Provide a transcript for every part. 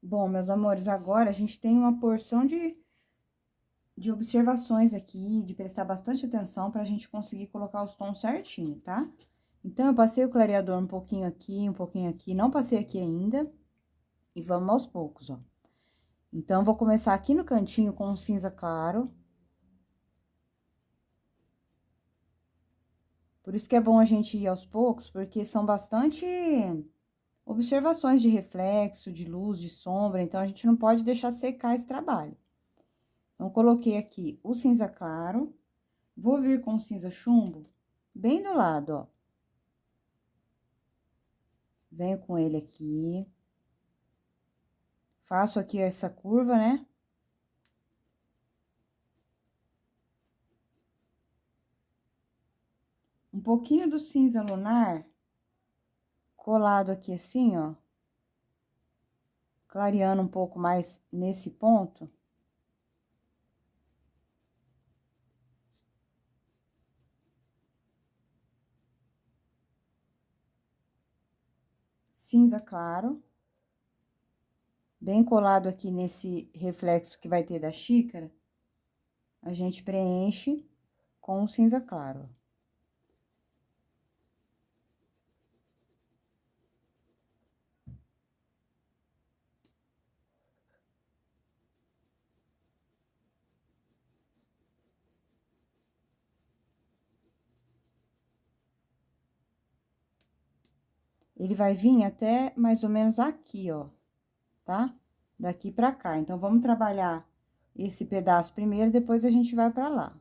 Bom, meus amores, agora a gente tem uma porção de observações aqui, de prestar bastante atenção pra gente conseguir colocar os tons certinho, tá? Então, eu passei o clareador um pouquinho aqui, não passei aqui ainda, e vamos aos poucos, ó. Então, eu vou começar aqui no cantinho com um cinza claro. Por isso que é bom a gente ir aos poucos, porque são bastante observações de reflexo, de luz, de sombra, então a gente não pode deixar secar esse trabalho. Então, coloquei aqui o cinza claro, vou vir com o cinza chumbo bem do lado, ó. Venho com ele aqui. Faço aqui essa curva, né? Um pouquinho do cinza lunar colado aqui assim, ó. Clareando um pouco mais nesse ponto. Cinza claro. Bem colado aqui nesse reflexo que vai ter da xícara. A gente preenche com o cinza claro. Ele vai vir até mais ou menos aqui, ó, tá? Daqui pra cá. Então, vamos trabalhar esse pedaço primeiro, depois a gente vai pra lá.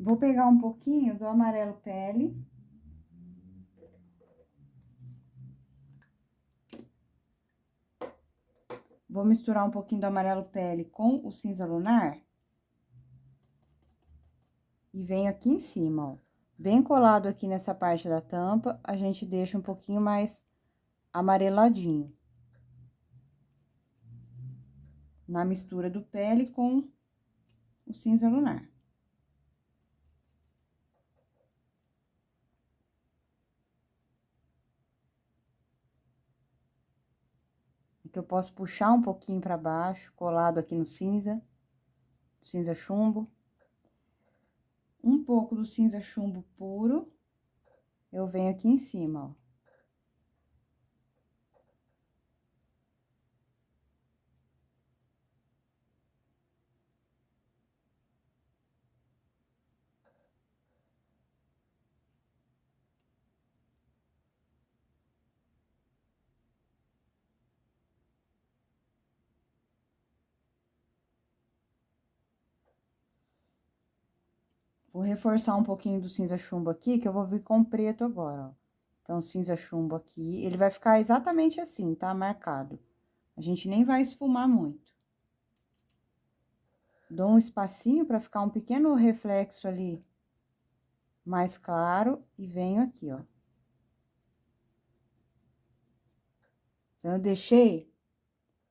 Vou pegar um pouquinho do amarelo pele. Vou misturar um pouquinho do amarelo pele com o cinza lunar. E venho aqui em cima, ó. Bem colado aqui nessa parte da tampa, a gente deixa um pouquinho mais amareladinho. Na mistura do pele com o cinza lunar. Aqui eu posso puxar um pouquinho pra baixo, colado aqui no cinza chumbo. Um pouco do cinza chumbo puro, eu venho aqui em cima, ó. Vou reforçar um pouquinho do cinza chumbo aqui, que eu vou vir com preto agora, ó. Então, cinza chumbo aqui, ele vai ficar exatamente assim, tá? Marcado. A gente nem vai esfumar muito. Dou um espacinho pra ficar um pequeno reflexo ali mais claro e venho aqui, ó. Então, eu deixei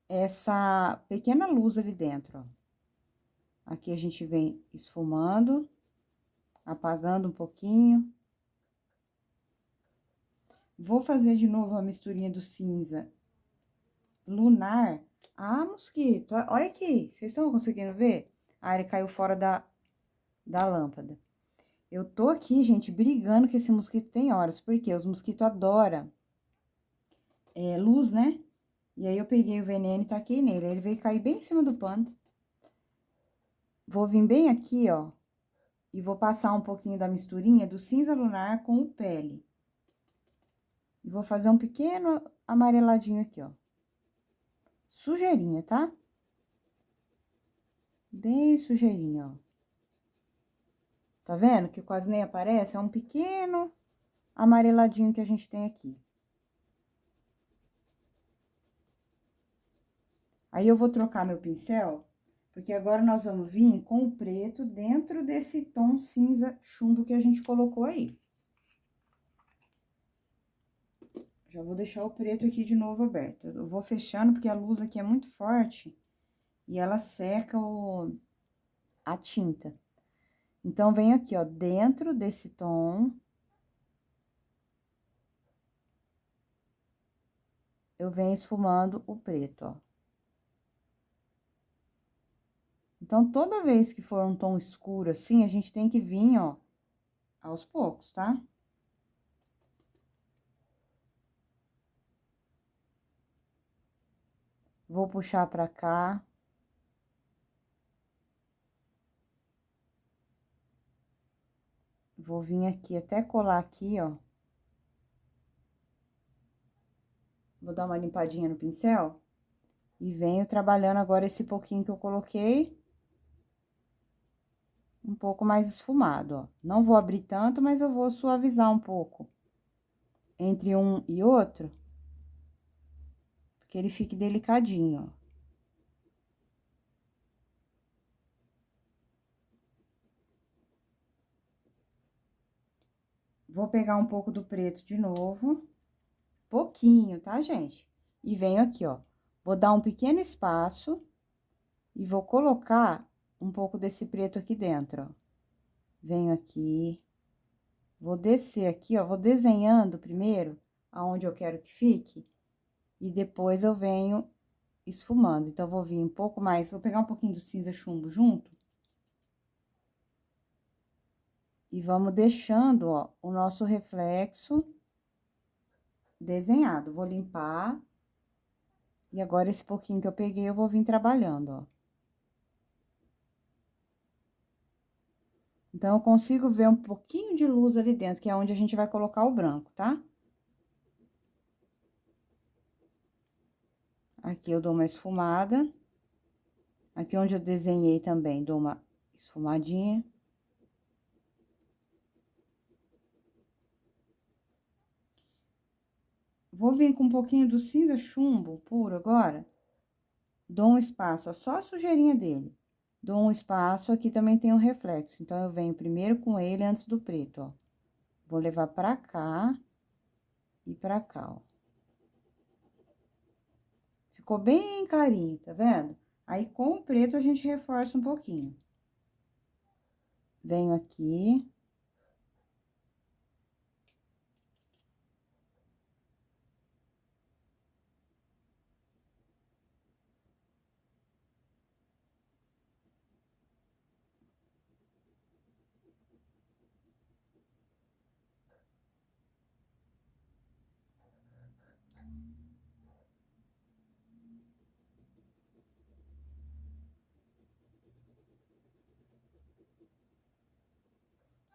essa pequena luz ali dentro, ó. Aqui a gente vem esfumando, apagando um pouquinho. Vou fazer de novo a misturinha do cinza lunar. Ah, mosquito, olha aqui, vocês estão conseguindo ver? Ah, ele caiu fora da lâmpada. Eu tô aqui, gente, brigando que esse mosquito tem horas, porque os mosquitos adoram luz, né? E aí, eu peguei o veneno e taquei nele, aí ele veio cair bem em cima do pano. Vou vir bem aqui, ó, e vou passar um pouquinho da misturinha do cinza lunar com o pele. E vou fazer um pequeno amareladinho aqui, ó. Sujeirinha, tá? Bem sujeirinha, ó. Tá vendo que quase nem aparece? É um pequeno amareladinho que a gente tem aqui. Aí, eu vou trocar meu pincel Porque agora nós vamos vir com o preto dentro desse tom cinza chumbo que a gente colocou aí. Já vou deixar o preto aqui de novo aberto. Eu vou fechando porque a luz aqui é muito forte e ela seca a tinta. Então, venho aqui, ó, dentro desse tom. Eu venho esfumando o preto, ó. Então, toda vez que for um tom escuro assim, a gente tem que vir, ó, aos poucos, tá? Vou puxar pra cá. Vou vir aqui até colar aqui, ó. Vou dar uma limpadinha no pincel. E venho trabalhando agora esse pouquinho que eu coloquei. Um pouco mais esfumado, ó. Não vou abrir tanto, mas eu vou suavizar um pouco. Entre um e outro. Que ele fique delicadinho, ó. Vou pegar um pouco do preto de novo. Pouquinho, tá, gente? E venho aqui, ó. Vou dar um pequeno espaço e vou colocar um pouco desse preto aqui dentro, ó. Venho aqui. Vou descer aqui, ó. Vou desenhando primeiro aonde eu quero que fique. E depois eu venho esfumando. Então, vou vir um pouco mais, vou pegar um pouquinho do cinza chumbo junto. E vamos deixando, ó, o nosso reflexo desenhado. Vou limpar. E agora, esse pouquinho que eu peguei, eu vou vir trabalhando, ó. Então, eu consigo ver um pouquinho de luz ali dentro, que é onde a gente vai colocar o branco, tá? Aqui eu dou uma esfumada. Aqui onde eu desenhei também, dou uma esfumadinha. Vou vir com um pouquinho do cinza chumbo puro agora. Dou um espaço, ó, só a sujeirinha dele. Dou um espaço, aqui também tem um reflexo. Então, eu venho primeiro com ele antes do preto, ó. Vou levar pra cá e pra cá, ó. Ficou bem clarinho, tá vendo? Aí, com o preto, a gente reforça um pouquinho. Venho aqui.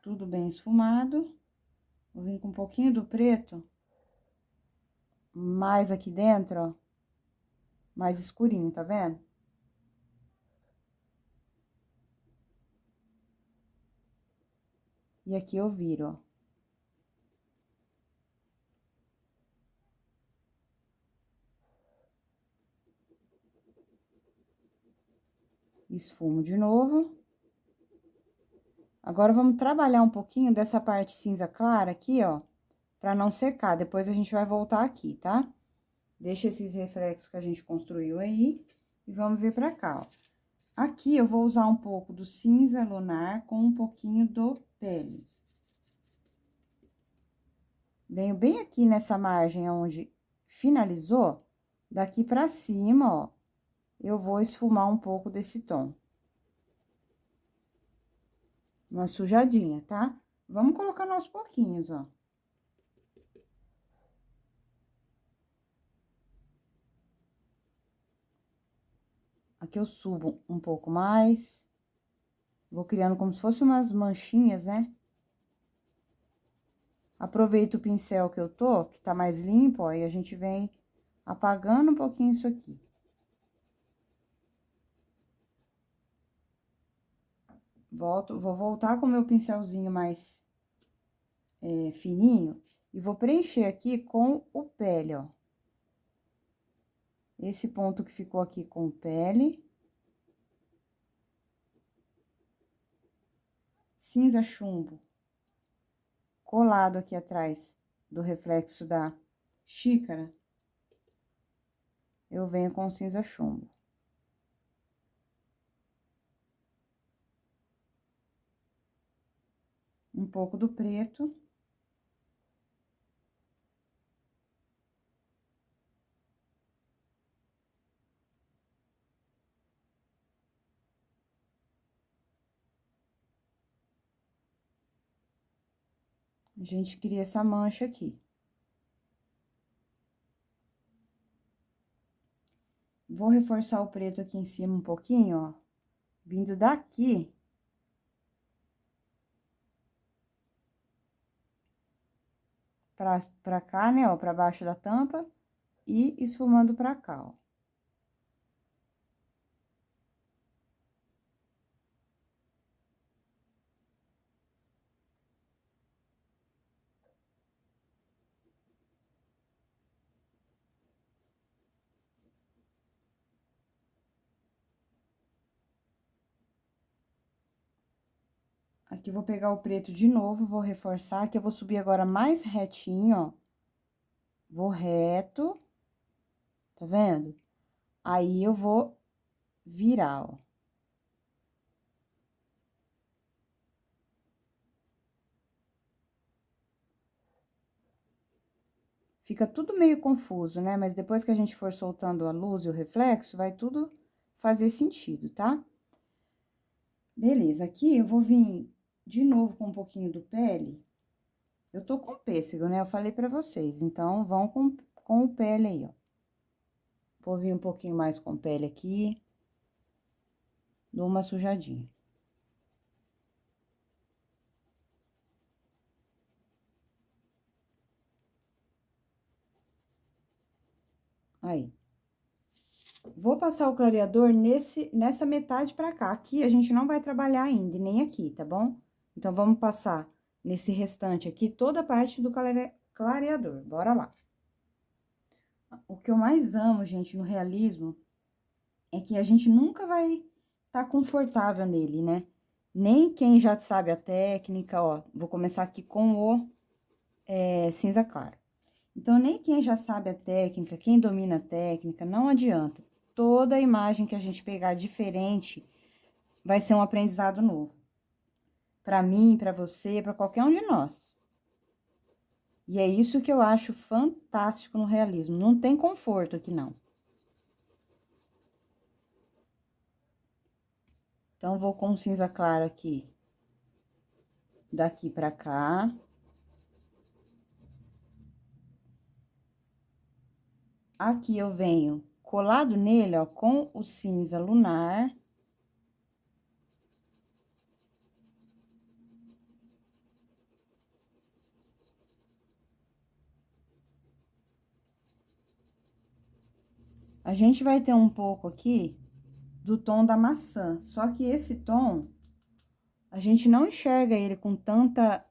Tudo bem esfumado. Vou vir com um pouquinho do preto. Mais aqui dentro, ó. Mais escurinho, tá vendo? E aqui eu viro, ó. Esfumo de novo. Agora, vamos trabalhar um pouquinho dessa parte cinza clara aqui, ó. Pra não secar. Depois, a gente vai voltar aqui, tá? Deixa esses reflexos que a gente construiu aí. E vamos vir pra cá, ó. Aqui, eu vou usar um pouco do cinza lunar com um pouquinho do pele. Venho bem aqui nessa margem onde finalizou. Daqui pra cima, ó. Eu vou esfumar um pouco desse tom. Uma sujadinha, tá? Vamos colocando aos pouquinhos, ó. Aqui eu subo um pouco mais. Vou criando como se fosse umas manchinhas, né? Aproveito o pincel que eu tô, que tá mais limpo, ó, e a gente vem apagando um pouquinho isso aqui. Vou voltar com o meu pincelzinho mais fininho e vou preencher aqui com o pele, ó. Esse ponto que ficou aqui com o pele. cinza chumbo colado aqui atrás do reflexo da xícara, eu venho com cinza chumbo. Um pouco do preto. A gente cria essa mancha aqui. Vou reforçar o preto aqui em cima um pouquinho, ó. Vindo daqui. Pra cá, né, ó, pra baixo da tampa. E esfumando pra cá, ó. Aqui, eu vou pegar o preto de novo, vou reforçar, que eu vou subir agora mais retinho, ó. Vou reto, tá vendo? Aí, eu vou virar, ó. Fica tudo meio confuso, né? Mas depois que a gente for soltando a luz e o reflexo, vai tudo fazer sentido, tá? Beleza, aqui eu vou vir de novo com um pouquinho do pele. Eu tô com pêssego, né? Eu falei pra vocês, então, vão com o pele aí, ó. Vou vir um pouquinho mais com pele aqui. Dou uma sujadinha. Aí. Vou passar o clareador nessa metade pra cá. Aqui a gente não vai trabalhar ainda, nem aqui, tá bom? Então, vamos passar nesse restante aqui toda a parte do clareador. Bora lá. O que eu mais amo, gente, no realismo, é que a gente nunca vai estar confortável nele, né? Nem quem já sabe a técnica, ó. Vou começar aqui com o cinza claro. Então, nem quem já sabe a técnica, quem domina a técnica, não adianta. Toda imagem que a gente pegar diferente vai ser um aprendizado novo. Pra mim, pra você, pra qualquer um de nós. E é isso que eu acho fantástico no realismo. Não tem conforto aqui, não. Então, vou com cinza claro aqui. Daqui pra cá. Aqui eu venho colado nele, ó, com o cinza lunar. A gente vai ter um pouco aqui do tom da maçã, só que esse tom, a gente não enxerga ele com tanta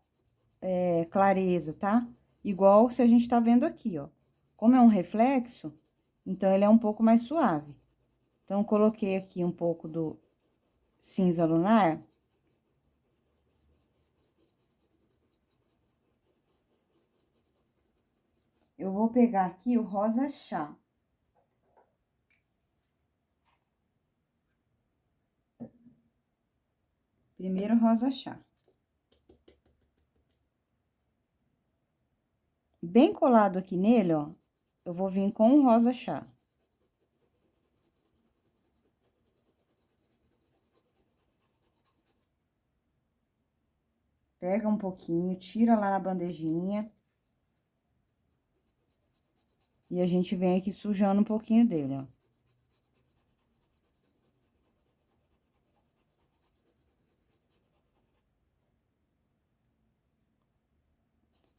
clareza, tá? Igual se a gente tá vendo aqui, ó. Como é um reflexo, então ele é um pouco mais suave. Então, eu coloquei aqui um pouco do cinza lunar. Eu vou pegar aqui o rosa chá. Primeiro rosa chá. Bem colado aqui nele, ó, eu vou vir com o rosa chá. Pega um pouquinho, tira lá na bandejinha. E a gente vem aqui sujando um pouquinho dele, ó.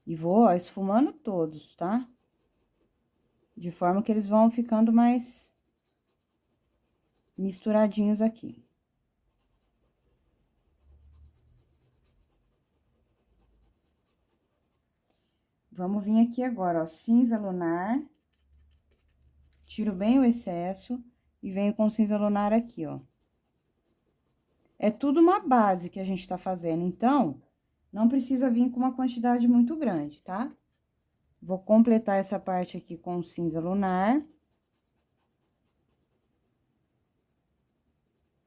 E vou, ó, esfumando todos, tá? De forma que eles vão ficando mais misturadinhos aqui. Vamos vir aqui agora, ó, cinza lunar. Tiro bem o excesso e venho com cinza lunar aqui, ó. É tudo uma base que a gente tá fazendo, então, não precisa vir com uma quantidade muito grande, tá? Vou completar essa parte aqui com o cinza lunar.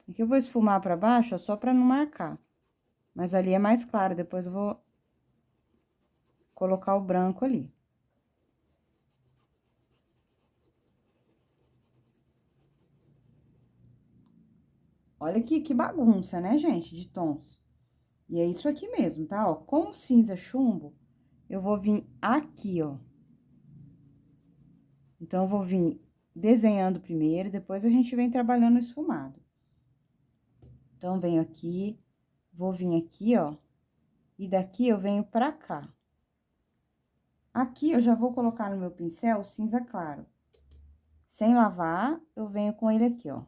Aqui eu vou esfumar pra baixo, ó, só pra não marcar. Mas ali é mais claro, depois eu vou colocar o branco ali. Olha aqui que bagunça, né, gente, de tons. E é isso aqui mesmo, tá? Ó, com o cinza chumbo, eu vou vir aqui, ó. Então, eu vou vir desenhando primeiro, depois a gente vem trabalhando o esfumado. Então, venho aqui, vou vir aqui, ó, e daqui eu venho pra cá. Aqui, eu já vou colocar no meu pincel o cinza claro. Sem lavar, eu venho com ele aqui, ó.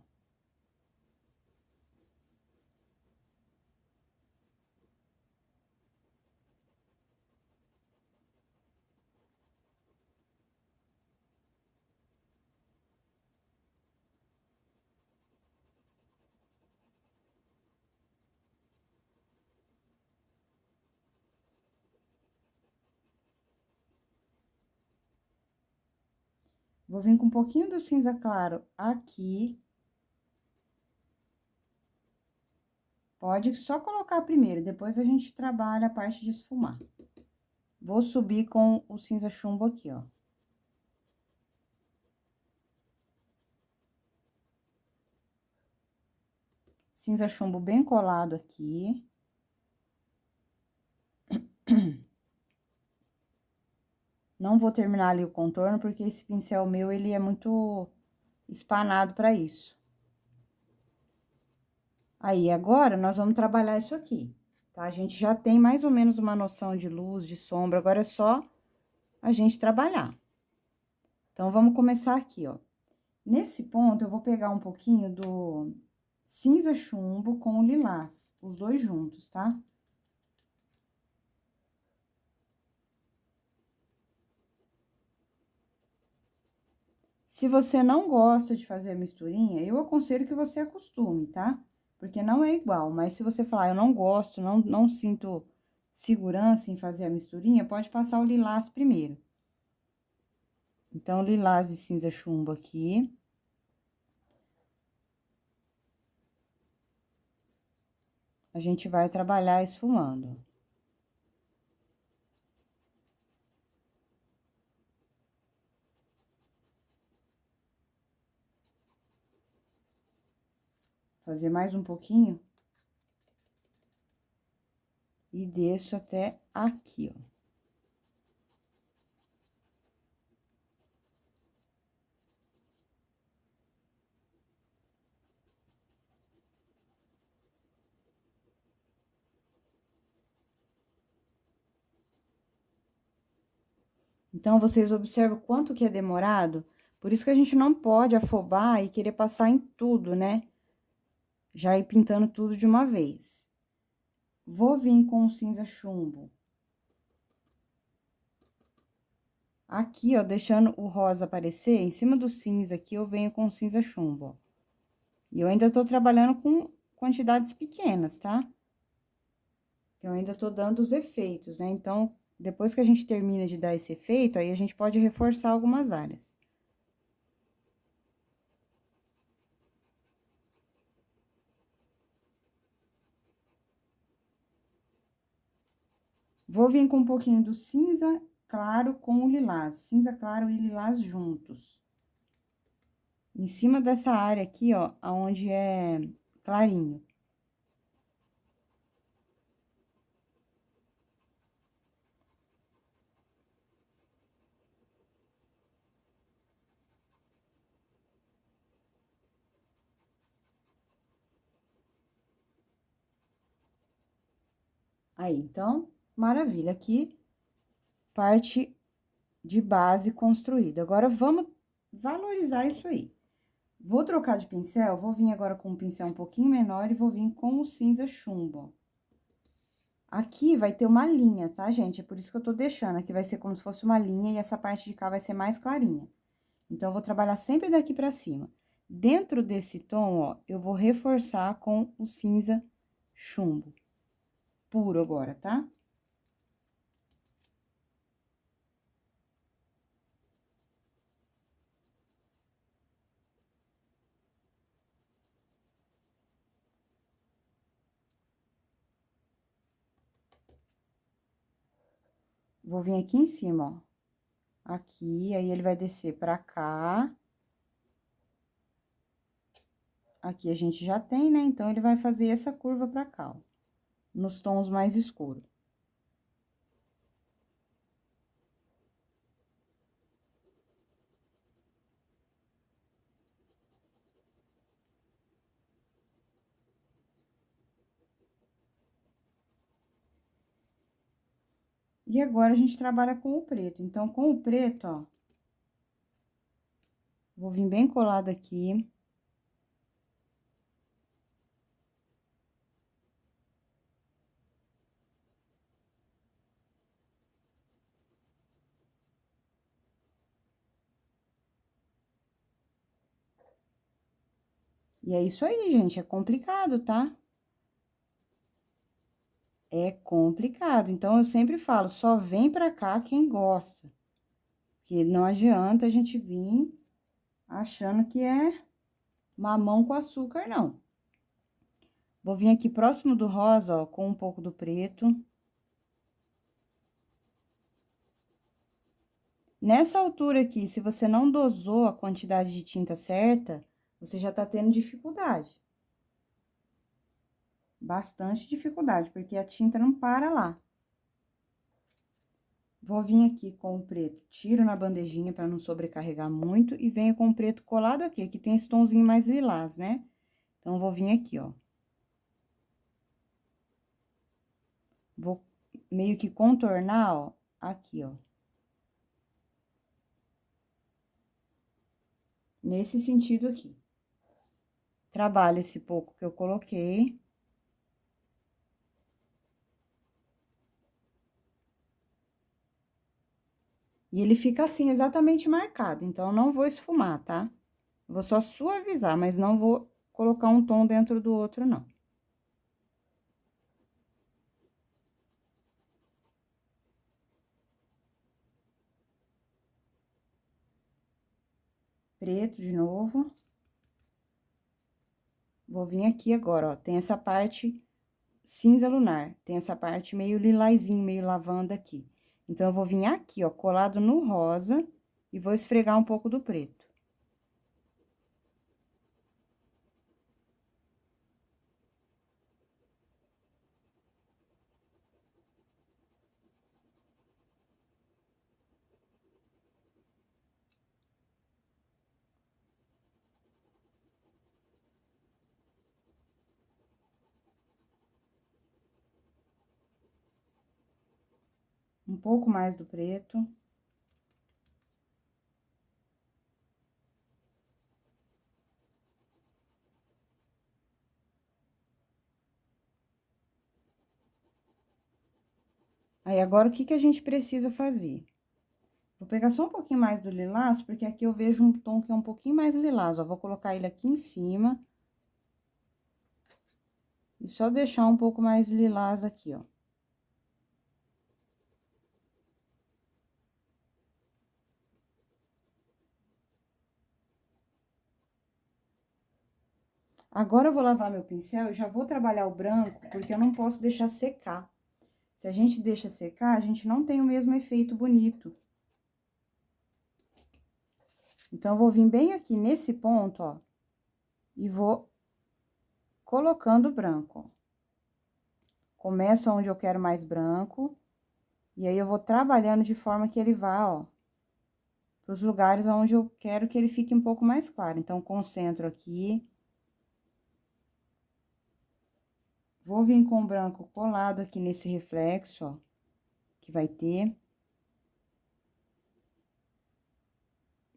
Vou vir com um pouquinho do cinza claro aqui. Pode só colocar primeiro, depois a gente trabalha a parte de esfumar. Vou subir com o cinza chumbo aqui, ó. Cinza chumbo bem colado aqui. Não vou terminar ali o contorno, porque esse pincel meu, ele é muito espanado pra isso. Aí, agora, nós vamos trabalhar isso aqui, tá? A gente já tem mais ou menos uma noção de luz, de sombra, agora é só a gente trabalhar. Então, vamos começar aqui, ó. Nesse ponto, eu vou pegar um pouquinho do cinza chumbo com o lilás, os dois juntos, tá? Se você não gosta de fazer a misturinha, eu aconselho que você acostume, tá? Porque não é igual, mas se você falar, eu não gosto, não sinto segurança em fazer a misturinha, pode passar o lilás primeiro. Então, lilás e cinza chumbo aqui. A gente vai trabalhar esfumando. Fazer mais um pouquinho. E desço até aqui, ó. Então, vocês observam quanto que é demorado? Por isso que a gente não pode afobar e querer passar em tudo, né? Já ir pintando tudo de uma vez. Vou vir com o cinza chumbo. Aqui, ó, deixando o rosa aparecer, em cima do cinza aqui, eu venho com o cinza chumbo, ó. E eu ainda tô trabalhando com quantidades pequenas, tá? Eu ainda tô dando os efeitos, né? Então, depois que a gente termina de dar esse efeito, aí a gente pode reforçar algumas áreas. Vou vir com um pouquinho do cinza claro com o lilás, cinza claro e lilás juntos. Em cima dessa área aqui, ó, aonde é clarinho. Aí, então, maravilha. Aqui, parte de base construída. Agora, vamos valorizar isso aí. Vou trocar de pincel, vou vir agora com um pincel um pouquinho menor e vou vir com o cinza chumbo. Aqui vai ter uma linha, tá, gente? É por isso que eu tô deixando. Aqui vai ser como se fosse uma linha e essa parte de cá vai ser mais clarinha. Então, eu vou trabalhar sempre daqui pra cima. Dentro desse tom, ó, eu vou reforçar com o cinza chumbo puro agora, tá? Vou vir aqui em cima, ó. Aqui, aí ele vai descer pra cá. Aqui a gente já tem, né? Então, ele vai fazer essa curva pra cá, ó, nos tons mais escuros. E agora, a gente trabalha com o preto. Então, com o preto, ó, vou vir bem colado aqui. E é isso aí, gente, é complicado, tá? É complicado. Então, eu sempre falo, só vem pra cá quem gosta. Porque não adianta a gente vir achando que é mamão com açúcar, não. Vou vir aqui próximo do rosa, ó, com um pouco do preto. Nessa altura aqui, se você não dosou a quantidade de tinta certa, você já tá tendo dificuldade. Bastante dificuldade, porque a tinta não para lá. Vou vir aqui com o preto, tiro na bandejinha para não sobrecarregar muito, e venho com o preto colado aqui, aqui tem esse tomzinho mais lilás, né? Então, vou vir aqui, ó. Vou meio que contornar, ó, aqui, ó. Nesse sentido aqui. Trabalho esse pouco que eu coloquei. E ele fica assim, exatamente marcado, então, eu não vou esfumar, tá? Vou só suavizar, mas não vou colocar um tom dentro do outro, não. Preto de novo. Vou vir aqui agora, ó, tem essa parte cinza lunar, tem essa parte meio lilazinho, meio lavanda aqui. Então, eu vou vir aqui, ó, colado no rosa, e vou esfregar um pouco do preto. Um pouco mais do preto. Aí, agora, o que que a gente precisa fazer? Vou pegar só um pouquinho mais do lilás, porque aqui eu vejo um tom que é um pouquinho mais lilás, ó. Vou colocar ele aqui em cima. E só deixar um pouco mais lilás aqui, ó. Agora, eu vou lavar meu pincel, eu já vou trabalhar o branco, porque eu não posso deixar secar. Se a gente deixa secar, a gente não tem o mesmo efeito bonito. Então, eu vou vir bem aqui nesse ponto, ó, e vou colocando o branco, ó. Começo onde eu quero mais branco, e aí eu vou trabalhando de forma que ele vá, ó, pros lugares onde eu quero que ele fique um pouco mais claro. Então, concentro aqui. Vou vir com o branco colado aqui nesse reflexo, ó, que vai ter.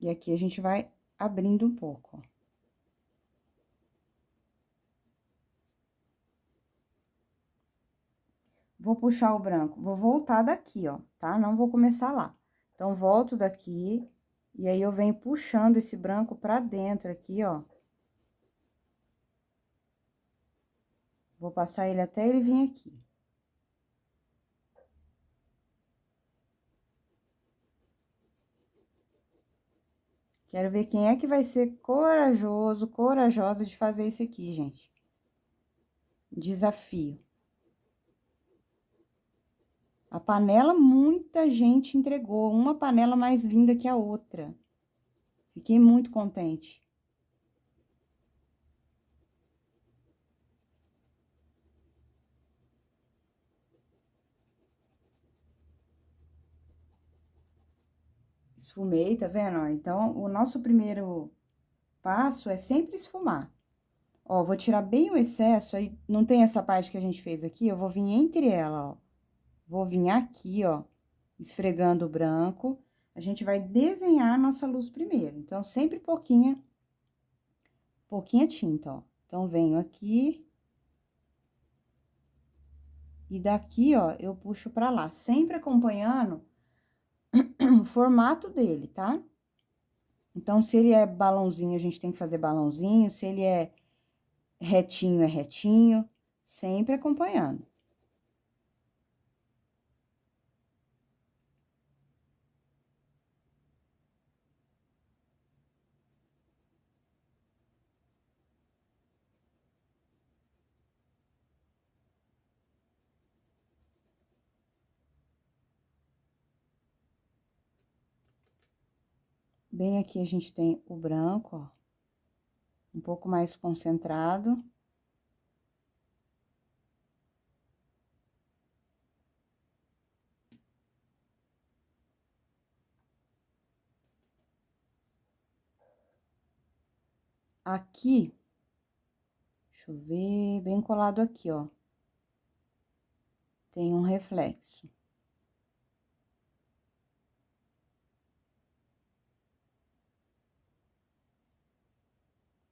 E aqui a gente vai abrindo um pouco, ó. Vou puxar o branco, vou voltar daqui, ó, tá? Não vou começar lá. Então, volto daqui, e aí eu venho puxando esse branco pra dentro aqui, ó, Vou passar ele até ele vir aqui. Quero ver quem é que vai ser corajoso, corajosa de fazer isso aqui, gente. Desafio. A panela, muita gente entregou. Uma panela mais linda que a outra. Fiquei muito contente. Esfumei, tá vendo? Ó, então, o nosso primeiro passo é sempre esfumar. Ó, vou tirar bem o excesso, aí não tem essa parte que a gente fez aqui, eu vou vir entre ela, ó. Vou vir aqui, ó, esfregando o branco. A gente vai desenhar a nossa luz primeiro. Então, sempre pouquinha tinta, ó. Então, venho aqui. E daqui, ó, eu puxo pra lá, sempre acompanhando o formato dele, tá? Então, se ele é balãozinho, a gente tem que fazer balãozinho. Se ele é retinho, sempre acompanhando. Bem aqui a gente tem o branco, ó, um pouco mais concentrado. Aqui, deixa eu ver, bem colado aqui, ó. Tem um reflexo.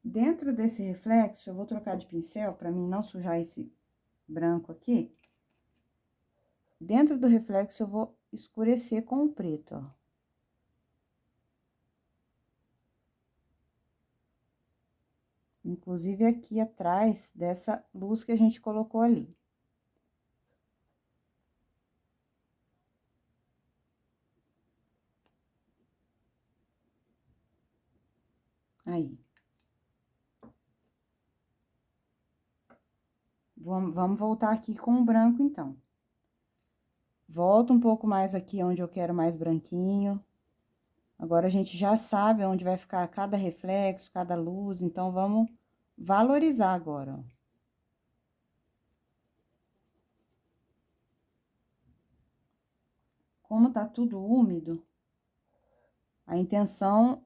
Dentro desse reflexo, eu vou trocar de pincel para mim não sujar esse branco aqui. Dentro do reflexo, eu vou escurecer com o preto, ó. Inclusive aqui atrás dessa luz que a gente colocou ali. Aí. Vamos voltar aqui com o branco, então. Volto um pouco mais aqui onde eu quero mais branquinho. Agora, a gente já sabe onde vai ficar cada reflexo, cada luz, então, vamos valorizar agora, ó. Como tá tudo úmido, a intenção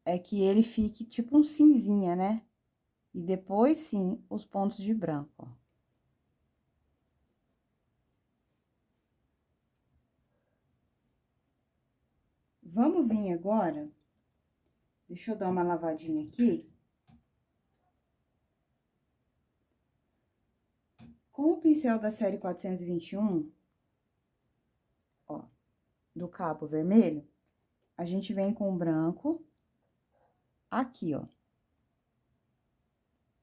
é que ele fique tipo um cinzinha, né? E depois, sim, os pontos de branco, ó. Vamos vir agora, deixa eu dar uma lavadinha aqui. Com o pincel da série 421, ó, do cabo vermelho, a gente vem com o branco aqui, ó.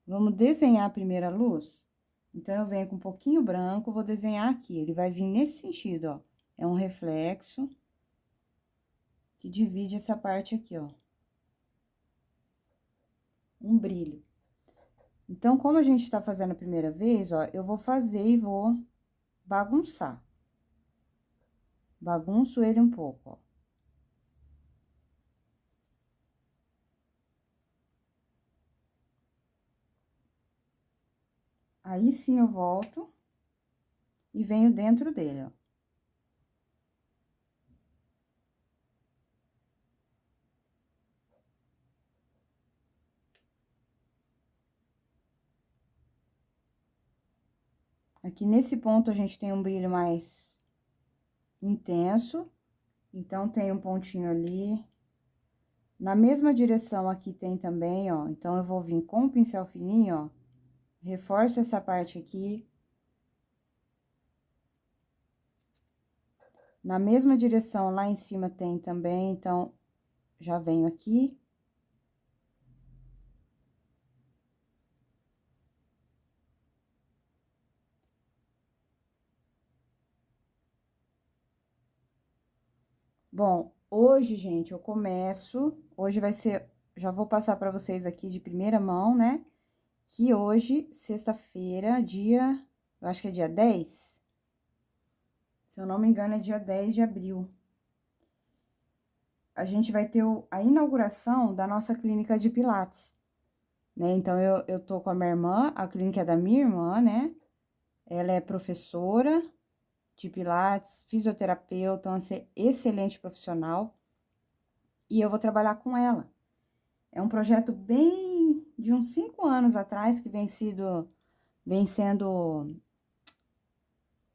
Vamos desenhar a primeira luz? Então, eu venho com um pouquinho branco, vou desenhar aqui. Ele vai vir nesse sentido, ó. É um reflexo que divide essa parte aqui, ó. Um brilho. Então, como a gente tá fazendo a primeira vez, ó, eu vou fazer e vou bagunçar. Bagunço ele um pouco, ó. Aí, sim, eu volto e venho dentro dele, ó. Aqui nesse ponto, a gente tem um brilho mais intenso. Então, tem um pontinho ali. Na mesma direção aqui tem também, ó. Então, eu vou vir com o pincel fininho, ó. Reforço essa parte aqui. Na mesma direção, lá em cima tem também, então, já venho aqui. Bom, hoje, gente, eu começo. Hoje vai ser. Já vou passar pra vocês aqui de primeira mão, né? Que hoje, sexta-feira, dia. Eu acho que é dia 10. Se eu não me engano, é dia 10 de abril. A gente vai ter a inauguração da nossa clínica de Pilates, né? Então, eu tô com a minha irmã, a clínica é da minha irmã, né? Ela é professora de Pilates, fisioterapeuta, uma excelente profissional. E eu vou trabalhar com ela. É um projeto bem de uns 5 anos atrás que vem sendo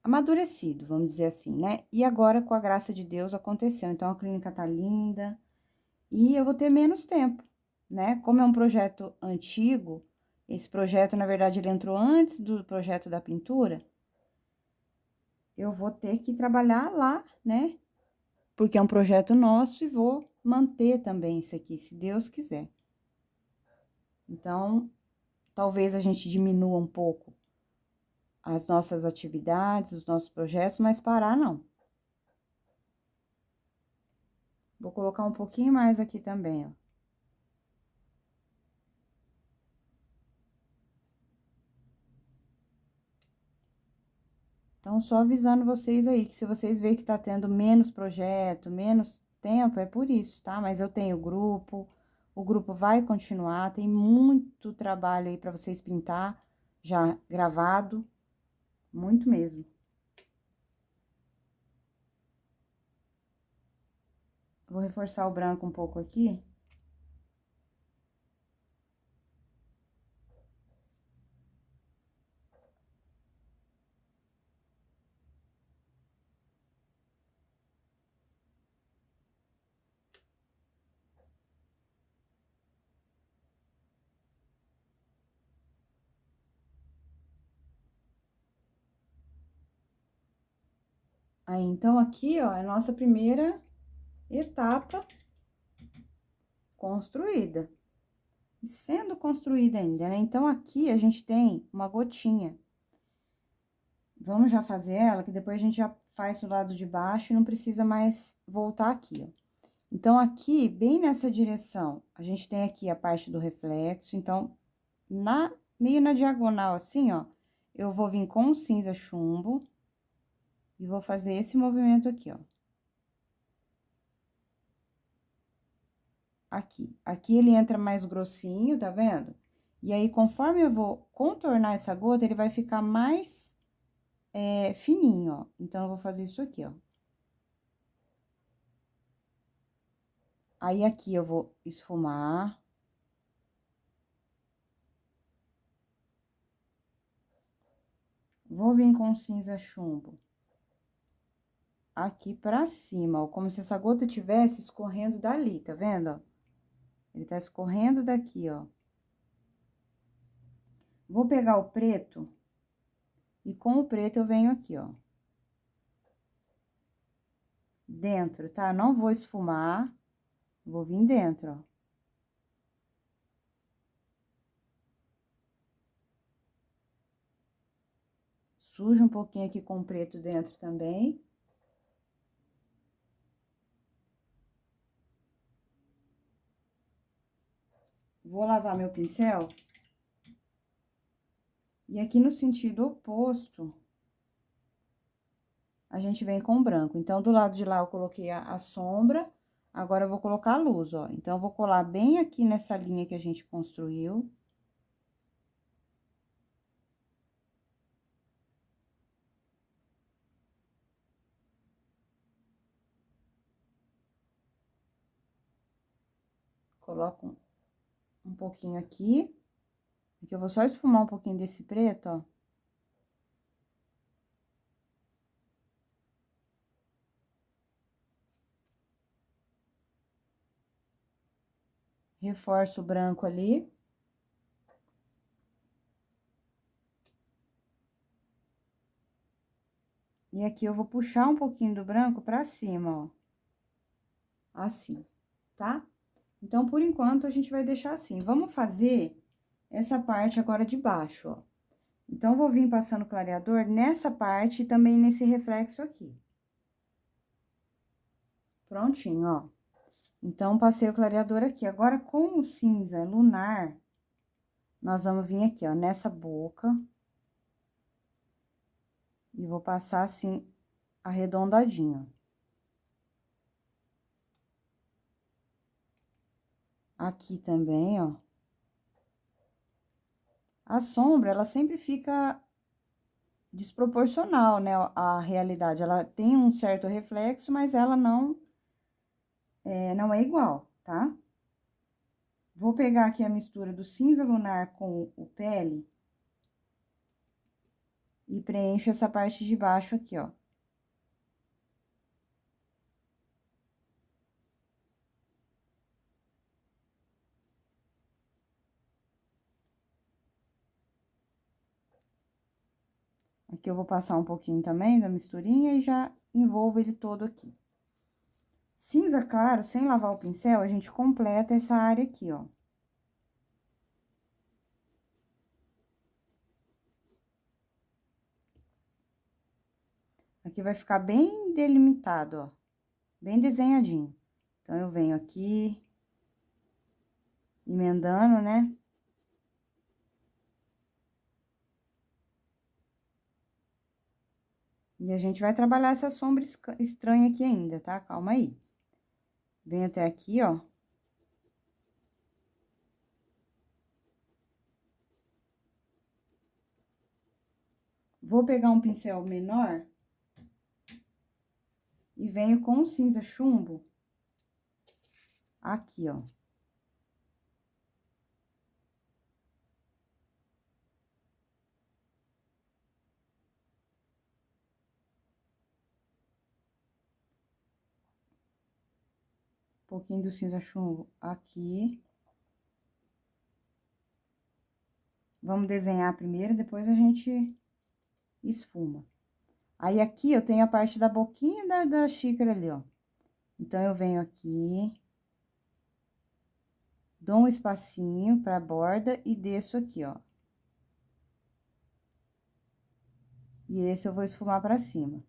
amadurecido, vamos dizer assim, né? E agora, com a graça de Deus, aconteceu. Então, a clínica tá linda e eu vou ter menos tempo, né? Como é um projeto antigo, esse projeto, na verdade, ele entrou antes do projeto da pintura, eu vou ter que trabalhar lá, né? Porque é um projeto nosso e vou manter também isso aqui, se Deus quiser. Então, talvez a gente diminua um pouco as nossas atividades, os nossos projetos, mas parar não. Vou colocar um pouquinho mais aqui também, ó. Então, só avisando vocês aí, que se vocês verem que tá tendo menos projeto, menos tempo, é por isso, tá? Mas eu tenho o grupo vai continuar, tem muito trabalho aí pra vocês pintar, já gravado, muito mesmo. Vou reforçar o branco um pouco aqui. Aí, então, aqui, ó, é a nossa primeira etapa construída. E sendo construída ainda, né? Então, aqui a gente tem uma gotinha. Vamos já fazer ela, que depois a gente já faz do lado de baixo e não precisa mais voltar aqui, ó. Então, aqui, bem nessa direção, a gente tem aqui a parte do reflexo. Então, meio na diagonal, assim, ó, eu vou vir com o cinza chumbo e vou fazer esse movimento aqui, ó. Aqui. Aqui ele entra mais grossinho, tá vendo? E aí, conforme eu vou contornar essa gota, ele vai ficar mais fininho, ó. Então, eu vou fazer isso aqui, ó. Aí, aqui eu vou esfumar. Vou vir com cinza chumbo aqui pra cima, ó. Como se essa gota tivesse escorrendo dali, tá vendo, ó? Ele tá escorrendo daqui, ó. Vou pegar o preto e com o preto eu venho aqui, ó. Dentro, tá? Não vou esfumar, vou vir dentro, ó. Sujo um pouquinho aqui com o preto dentro também. Vou lavar meu pincel. E aqui no sentido oposto, a gente vem com branco. Então, do lado de lá eu coloquei a sombra, agora eu vou colocar a luz, ó. Então, eu vou colar bem aqui nessa linha que a gente construiu. Coloco um pouquinho aqui. Aqui eu vou só esfumar um pouquinho desse preto, ó. Reforço o branco ali. E aqui eu vou puxar um pouquinho do branco pra cima, ó. Assim, tá? Então, por enquanto, a gente vai deixar assim. Vamos fazer essa parte agora de baixo, ó. Então, eu vou vir passando clareador nessa parte e também nesse reflexo aqui. Prontinho, ó. Então, passei o clareador aqui. Agora, com o cinza lunar, nós vamos vir aqui, ó, nessa boca. E vou passar assim, arredondadinho. Aqui também, ó. A sombra, ela sempre fica desproporcional, né, à realidade. Ela tem um certo reflexo, mas ela não é igual, tá? Vou pegar aqui a mistura do cinza lunar com o pele e preencho essa parte de baixo aqui, ó. Aqui eu vou passar um pouquinho também da misturinha e já envolvo ele todo aqui. Cinza claro, sem lavar o pincel, a gente completa essa área aqui, ó. Aqui vai ficar bem delimitado, ó, bem desenhadinho. Então, eu venho aqui, emendando, né? E a gente vai trabalhar essa sombra estranha aqui ainda, tá? Calma aí. Venho até aqui, ó. Vou pegar um pincel menor e venho com o cinza chumbo aqui, ó. Um pouquinho do cinza chumbo aqui. Vamos desenhar primeiro, depois a gente esfuma. Aí, aqui eu tenho a parte da boquinha da xícara ali, ó. Então, eu venho aqui, dou um espacinho pra borda e desço aqui, ó. E esse eu vou esfumar pra cima.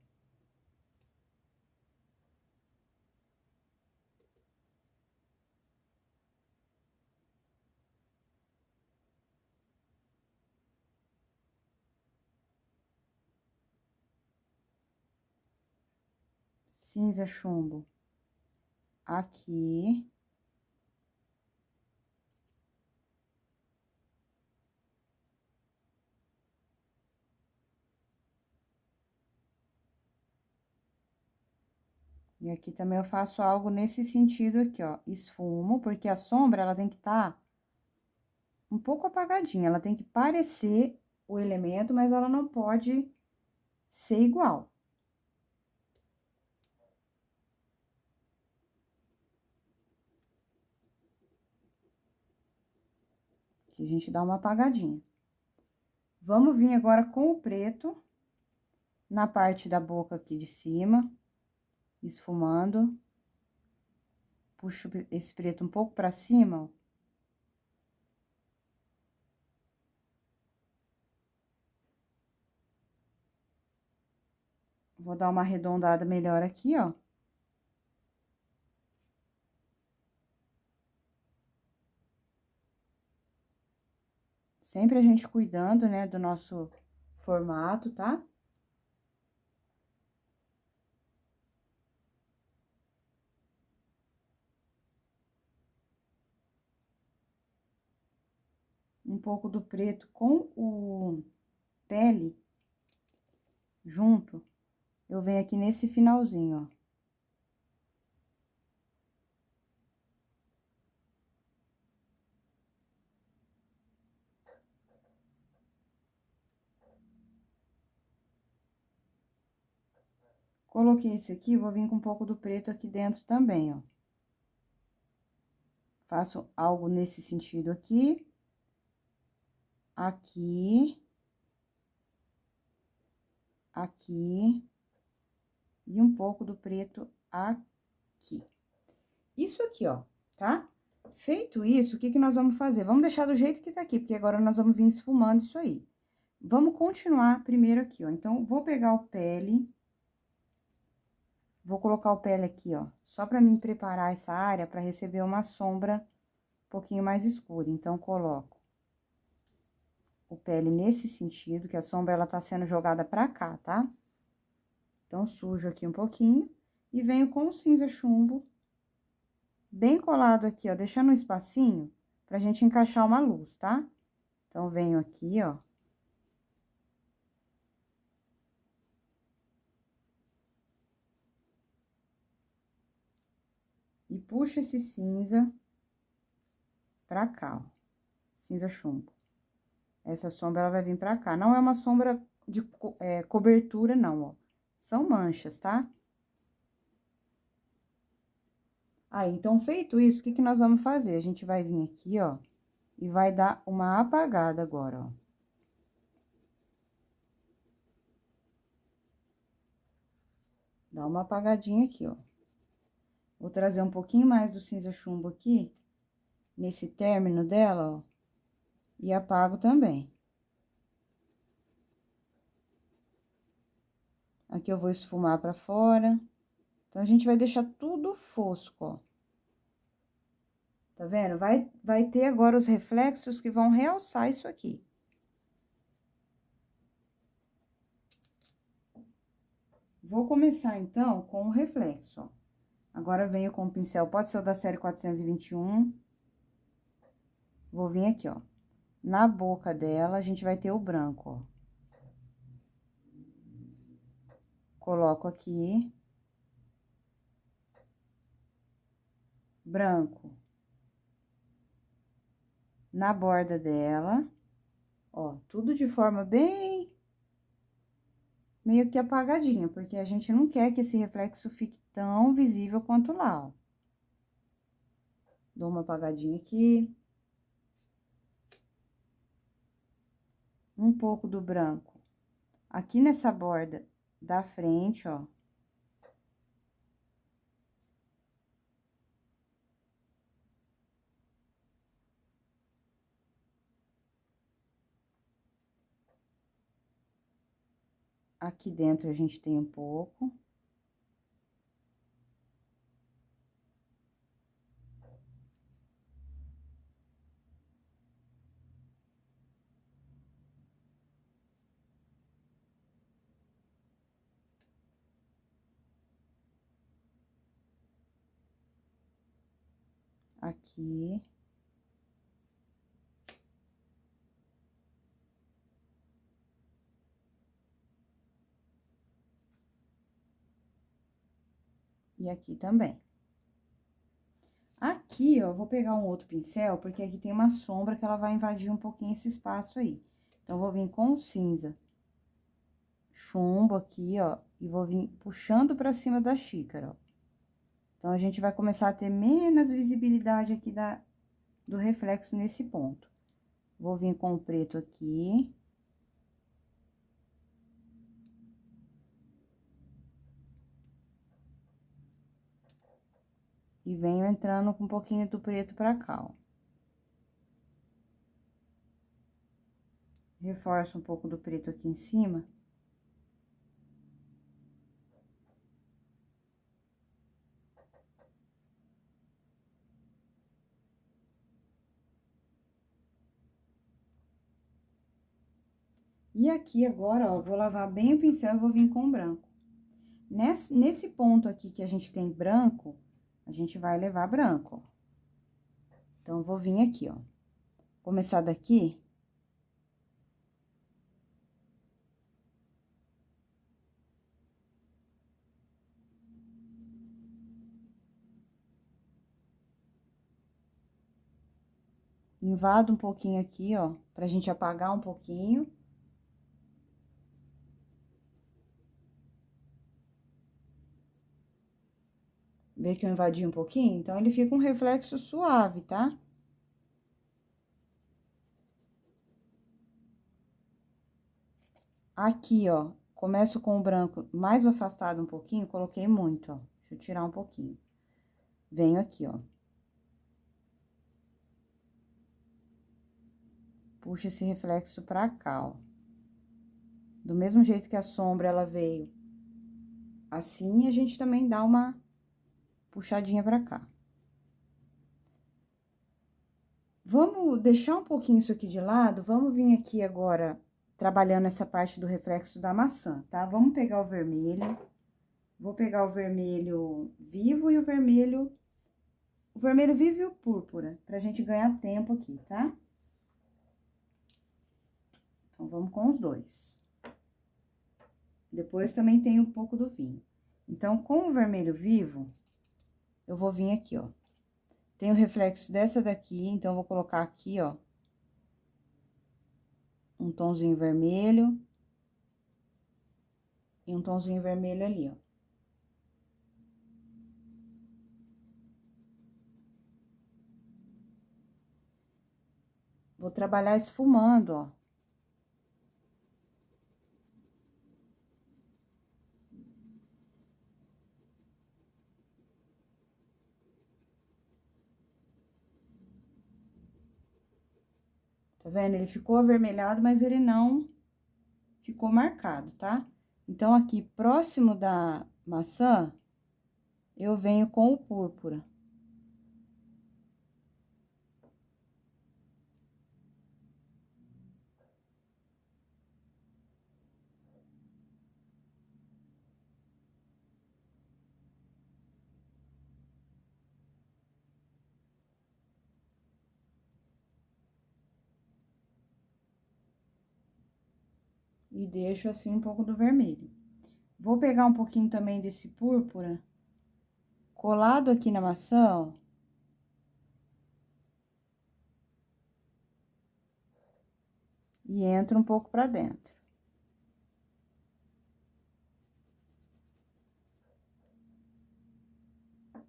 Cinza chumbo aqui. E aqui também eu faço algo nesse sentido aqui, ó. Esfumo, porque a sombra, ela tem que estar um pouco apagadinha. Ela tem que parecer o elemento, mas ela não pode ser igual. Aqui a gente dá uma apagadinha. Vamos vir agora com o preto na parte da boca aqui de cima, esfumando. Puxo esse preto um pouco pra cima, ó. Vou dar uma arredondada melhor aqui, ó. Sempre a gente cuidando, né, do nosso formato, tá? Um pouco do preto com o pele junto, eu venho aqui nesse finalzinho, ó. Coloquei esse aqui, vou vir com um pouco do preto aqui dentro também, ó. Faço algo nesse sentido aqui. Aqui. Aqui. E um pouco do preto aqui. Isso aqui, ó, tá? Feito isso, o que que nós vamos fazer? Vamos deixar do jeito que tá aqui, porque agora nós vamos vir esfumando isso aí. Vamos continuar primeiro aqui, ó. Então, vou pegar o pele, Vou colocar o pele aqui, ó, só pra mim preparar essa área pra receber uma sombra um pouquinho mais escura. Então, coloco o pele nesse sentido, que a sombra, ela tá sendo jogada pra cá, tá? Então, sujo aqui um pouquinho e venho com o cinza chumbo bem colado aqui, ó, deixando um espacinho pra gente encaixar uma luz, tá? Então, venho aqui, ó. E puxo esse cinza pra cá, ó. Cinza chumbo. Essa sombra, ela vai vir pra cá. Não é uma sombra de cobertura, não, ó. São manchas, tá? Aí, então, feito isso, o que que nós vamos fazer? A gente vai vir aqui, ó, e vai dar uma apagada agora, ó. Dá uma apagadinha aqui, ó. Vou trazer um pouquinho mais do cinza chumbo aqui, nesse término dela, ó, e apago também. Aqui eu vou esfumar pra fora. Então, a gente vai deixar tudo fosco, ó. Tá vendo? Vai ter agora os reflexos que vão realçar isso aqui. Vou começar, então, com o reflexo, ó. Agora, venho com o pincel, pode ser o da série 421. Vou vir aqui, ó. Na boca dela, a gente vai ter o branco, ó. Coloco aqui. Branco. Na borda dela. Ó, tudo de forma bem... meio que apagadinha, porque a gente não quer que esse reflexo fique tão visível quanto lá, ó. Dou uma apagadinha aqui. Um pouco do branco aqui nessa borda da frente, ó. Aqui dentro a gente tem um pouco. Aqui. E aqui também. Aqui, ó, vou pegar um outro pincel, porque aqui tem uma sombra que ela vai invadir um pouquinho esse espaço aí. Então, vou vir com o cinza chumbo aqui, ó, e vou vir puxando pra cima da xícara, ó. Então, a gente vai começar a ter menos visibilidade aqui do reflexo nesse ponto. Vou vir com o preto aqui. E venho entrando com um pouquinho do preto pra cá, ó. Reforço um pouco do preto aqui em cima. E aqui agora, ó, vou lavar bem o pincel e vou vir com o branco. Nesse ponto aqui que a gente tem branco, a gente vai levar branco, ó. Então, vou vir aqui, ó. Começar daqui. Invado um pouquinho aqui, ó, pra gente apagar um pouquinho. Vê que eu invadi um pouquinho? Então, ele fica um reflexo suave, tá? Aqui, ó, começo com o branco mais afastado um pouquinho, coloquei muito, ó. Deixa eu tirar um pouquinho. Venho aqui, ó. Puxa esse reflexo pra cá, ó. Do mesmo jeito que a sombra, ela veio Assim, a gente também dá uma puxadinha pra cá. Vamos deixar um pouquinho isso aqui de lado, vamos vir aqui agora trabalhando essa parte do reflexo da maçã, tá? Vamos pegar o vermelho, vou pegar o vermelho vivo e o vermelho vivo e o púrpura, pra gente ganhar tempo aqui, tá? Então, vamos com os dois. Depois também tem um pouco do vinho. Então, com o vermelho vivo, eu vou vir aqui, ó. Tem o reflexo dessa daqui, então, eu vou colocar aqui, ó, um tomzinho vermelho e um tomzinho vermelho ali, ó. Vou trabalhar esfumando, ó. Tá vendo? Ele ficou avermelhado, mas ele não ficou marcado, tá? Então, aqui, próximo da maçã, eu venho com o púrpura. E deixo, assim, um pouco do vermelho. Vou pegar um pouquinho também desse púrpura, colado aqui na maçã, ó. E entra um pouco pra dentro.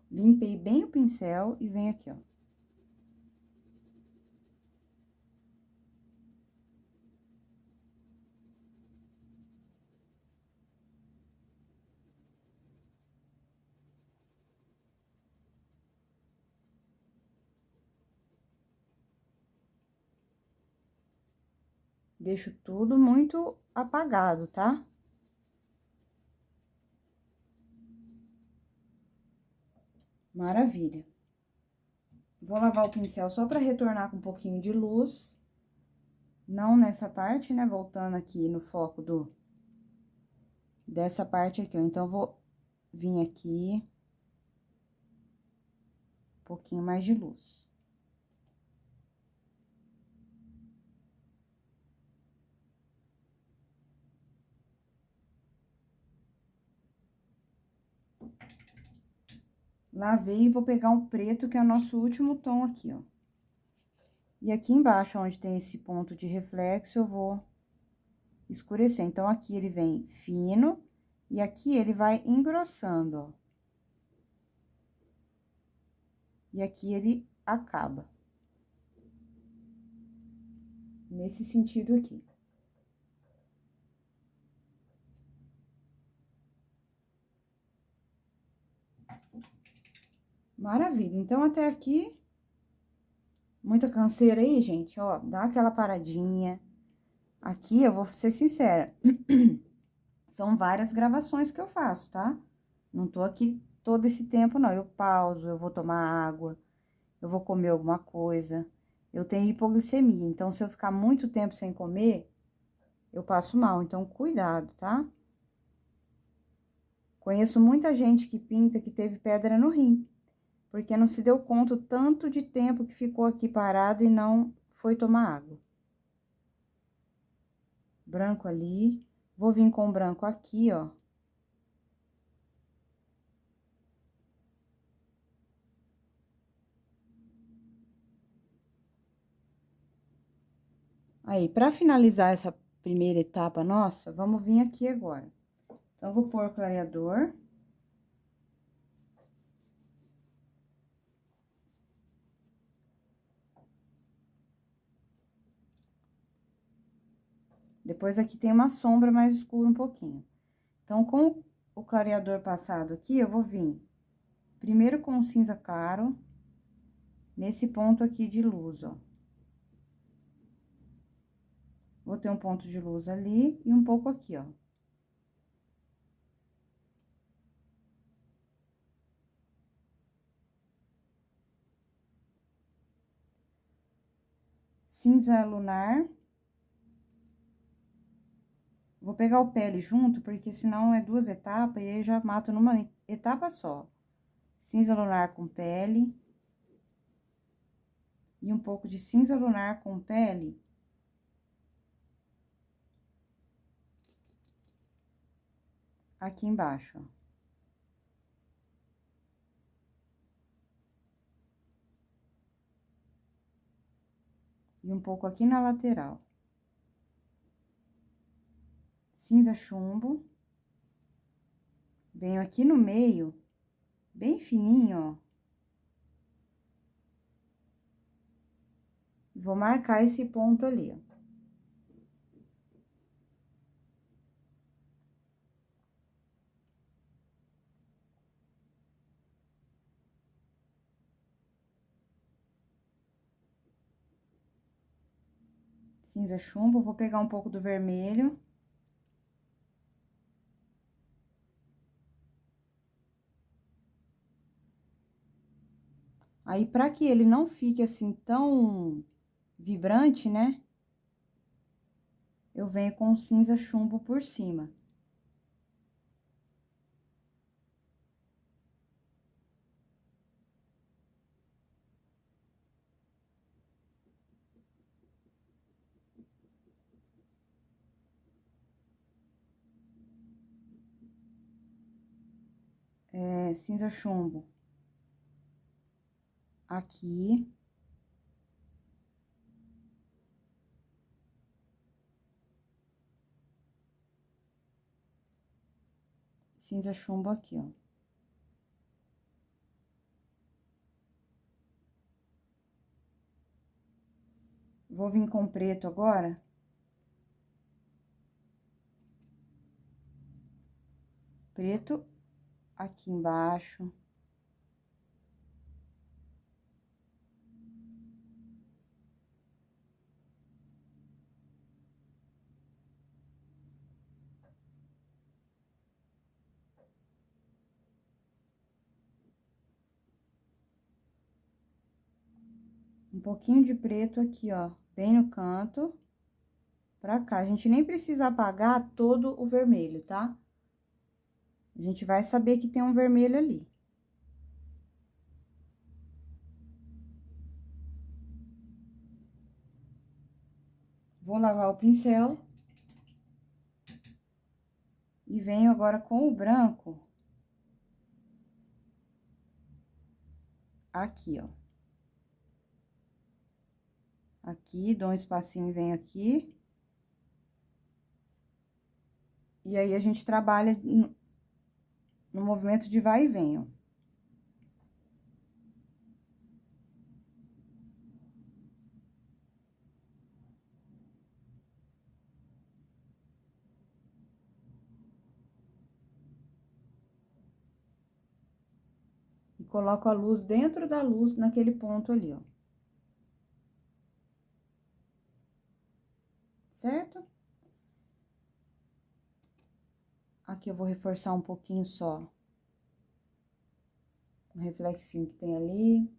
Limpei bem o pincel e venho aqui, ó. Deixo tudo muito apagado, tá? Maravilha. Vou lavar o pincel só pra retornar com um pouquinho de luz. Não nessa parte, né? Voltando aqui no foco dessa parte aqui, ó. Então, vou vir aqui, um pouquinho mais de luz. Lavei e vou pegar um preto, que é o nosso último tom aqui, ó. E aqui embaixo, onde tem esse ponto de reflexo, eu vou escurecer. Então, aqui ele vem fino e aqui ele vai engrossando, ó. E aqui ele acaba. Nesse sentido aqui. Maravilha. Então, até aqui, muita canseira aí, gente, ó, dá aquela paradinha. Aqui, eu vou ser sincera, são várias gravações que eu faço, tá? Não tô aqui todo esse tempo, não. Eu pauso, eu vou tomar água, eu vou comer alguma coisa. Eu tenho hipoglicemia, então, se eu ficar muito tempo sem comer, eu passo mal. Então, cuidado, tá? Conheço muita gente que pinta que teve pedra no rim, porque não se deu conta o tanto de tempo que ficou aqui parado e não foi tomar água. Branco ali. Vou vir com o branco aqui, ó. Aí, pra finalizar essa primeira etapa nossa, vamos vir aqui agora. Então, vou pôr o clareador. Depois, aqui tem uma sombra mais escura um pouquinho. Então, com o clareador passado aqui, eu vou vir primeiro com o cinza claro, nesse ponto aqui de luz, ó. Vou ter um ponto de luz ali e um pouco aqui, ó. cinza lunar. Vou pegar o pele junto, porque senão é duas etapas e aí eu já mato numa etapa só. Cinza lunar com pele. E um pouco de cinza lunar com pele. Aqui embaixo, ó. E um pouco aqui na lateral. Cinza chumbo. Venho aqui no meio, bem fininho, ó. Vou marcar esse ponto ali, ó. Cinza chumbo, vou pegar um pouco do vermelho. Aí, pra que ele não fique assim tão vibrante, né? Eu venho com cinza chumbo por cima. Cinza chumbo. Aqui. Cinza chumbo aqui, ó. Vou vir com preto agora. Preto aqui embaixo. Um pouquinho de preto aqui, ó, bem no canto. Pra cá. A gente nem precisa apagar todo o vermelho, tá? A gente vai saber que tem um vermelho ali. Vou lavar o pincel. E venho agora com o branco. Aqui, ó. Aqui, dou um espacinho e venho aqui. E aí, a gente trabalha no movimento de vai e vem, ó. E coloco a luz dentro da luz, naquele ponto ali, ó. Certo? Aqui eu vou reforçar um pouquinho só. O reflexinho que tem ali.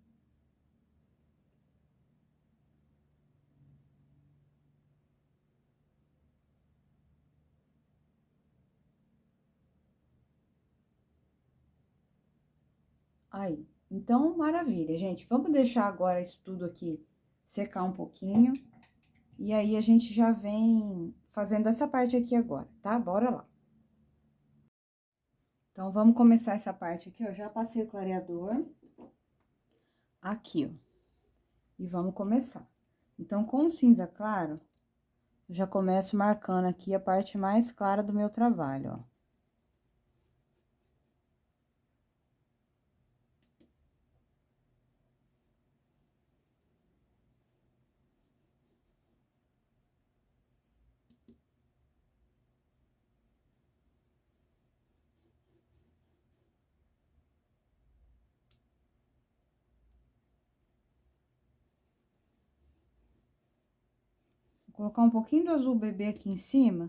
Aí, então, maravilha, gente. Vamos deixar agora isso tudo aqui secar um pouquinho. E aí, a gente já vem fazendo essa parte aqui agora, tá? Bora lá. Então, vamos começar essa parte aqui, ó. Já passei o clareador. Aqui, ó. E vamos começar. Então, com o cinza claro, eu já começo marcando aqui a parte mais clara do meu trabalho, ó. Vou colocar um pouquinho do azul bebê aqui em cima.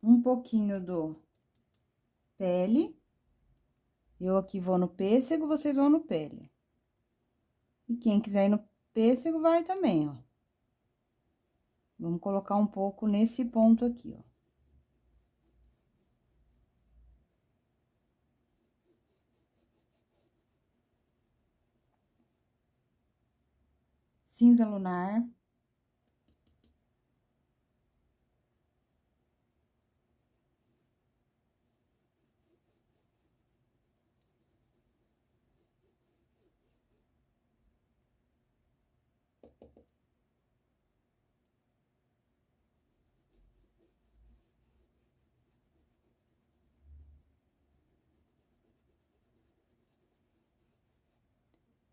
Um pouquinho do pele. Eu aqui vou no pêssego, vocês vão no pele. E quem quiser ir no pêssego, vai também, ó. Vamos colocar um pouco nesse ponto aqui, ó. Cinza lunar.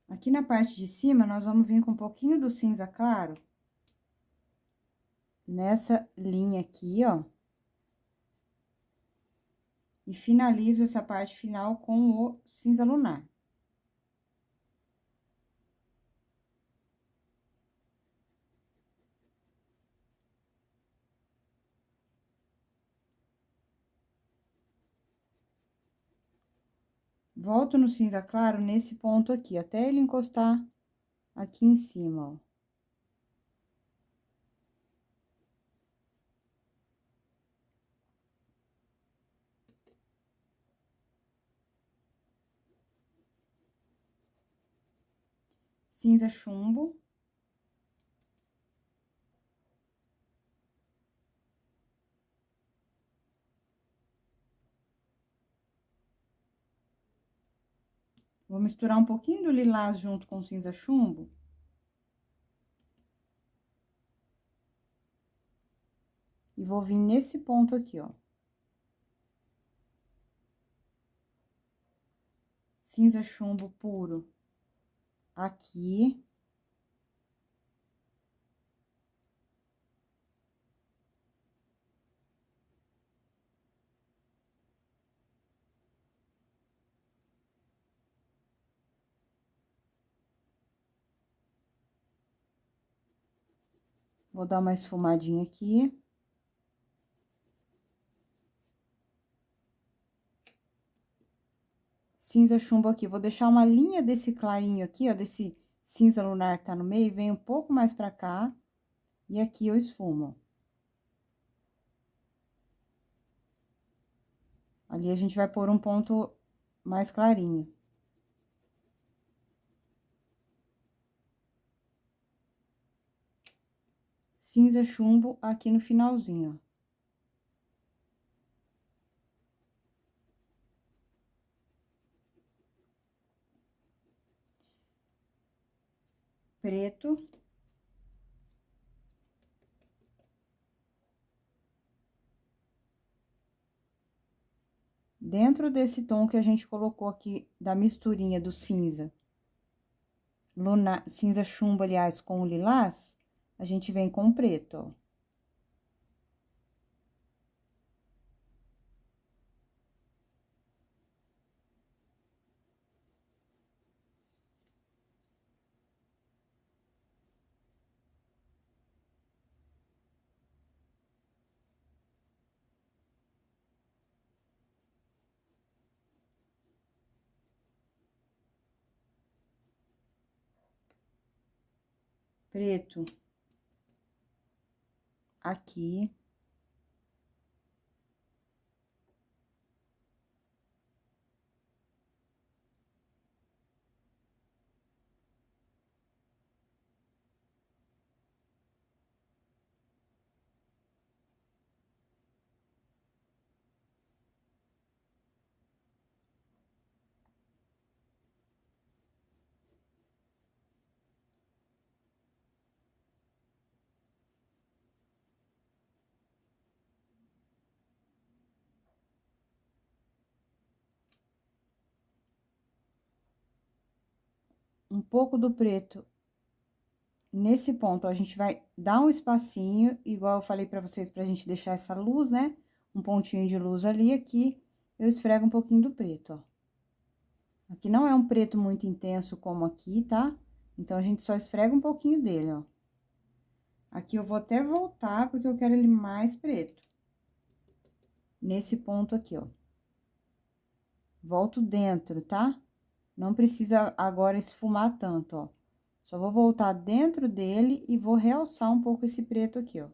Aqui na parte de cima, nós vamos vir com um pouquinho do cinza claro. Nessa linha aqui, ó. E finalizo essa parte final com o cinza lunar. Volto no cinza claro nesse ponto aqui, até ele encostar aqui em cima, ó. Cinza chumbo. Vou misturar um pouquinho do lilás junto com o cinza chumbo. E vou vir nesse ponto aqui, ó. Cinza chumbo puro aqui. Vou dar uma esfumadinha aqui. Cinza chumbo aqui. Vou deixar uma linha desse clarinho aqui, ó, desse cinza lunar que tá no meio, vem um pouco mais pra cá. E aqui eu esfumo. Ali a gente vai pôr um ponto mais clarinho. Cinza chumbo aqui no finalzinho, ó. Preto. Dentro desse tom que a gente colocou aqui, da misturinha do cinza, cinza chumbo, aliás, com o lilás, a gente vem com o preto, ó. Preto. Aqui. Um pouco do preto nesse ponto, ó, a gente vai dar um espacinho, igual eu falei pra vocês, pra gente deixar essa luz, né? Um pontinho de luz ali, aqui, eu esfrego um pouquinho do preto, ó. Aqui não é um preto muito intenso como aqui, tá? Então, a gente só esfrega um pouquinho dele, ó. Aqui eu vou até voltar, porque eu quero ele mais preto. Nesse ponto aqui, ó. Volto dentro, tá? Não precisa agora esfumar tanto, ó. Só vou voltar dentro dele e vou realçar um pouco esse preto aqui, ó.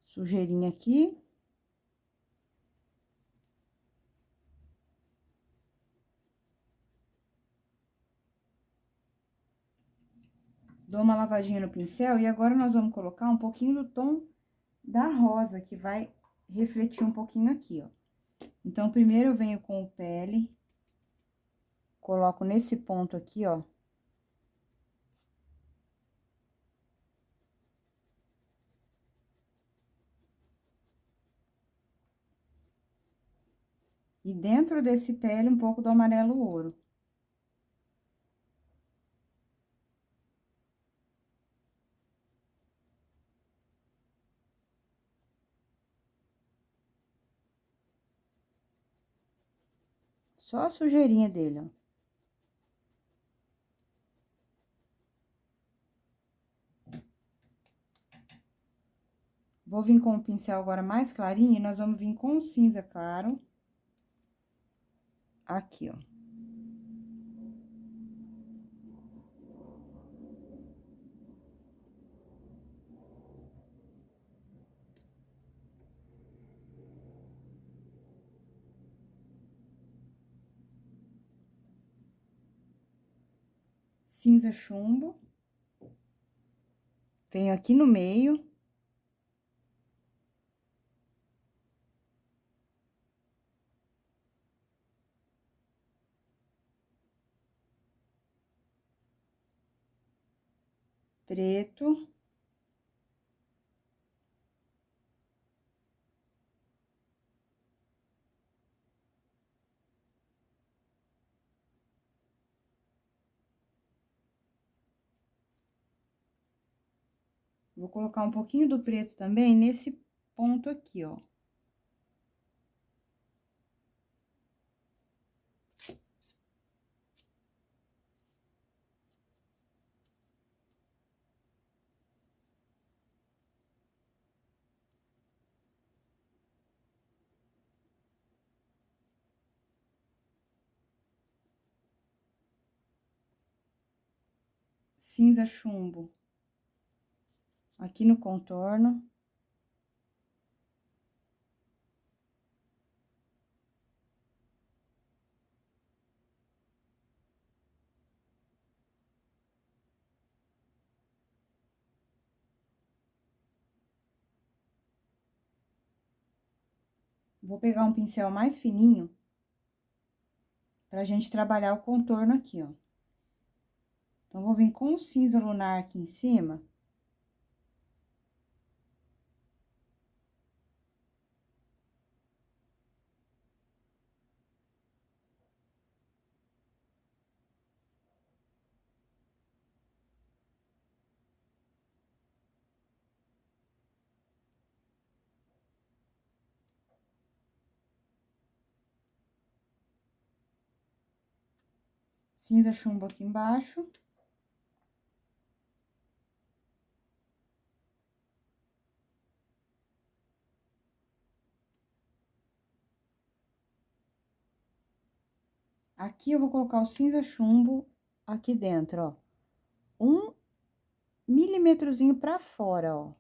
Sujeirinha aqui. Dou uma lavadinha no pincel e agora nós vamos colocar um pouquinho do tom da rosa, que vai refletir um pouquinho aqui, ó. Então, primeiro eu venho com o pele, coloco nesse ponto aqui, ó. E dentro desse pele, um pouco do amarelo ouro. Só a sujeirinha dele, ó. Vou vir com o pincel agora mais clarinho e nós vamos vir com o cinza claro. Aqui, ó. Cinza chumbo. Venho aqui no meio. Preto. Vou colocar um pouquinho do preto também nesse ponto aqui, ó. Cinza chumbo. Aqui no contorno. Vou pegar um pincel mais fininho pra gente trabalhar o contorno aqui, ó. Então, vou vir com o cinza lunar aqui em cima. Cinza chumbo aqui embaixo. Aqui eu vou colocar o cinza chumbo aqui dentro, ó. 1 milímetrozinho pra fora, ó.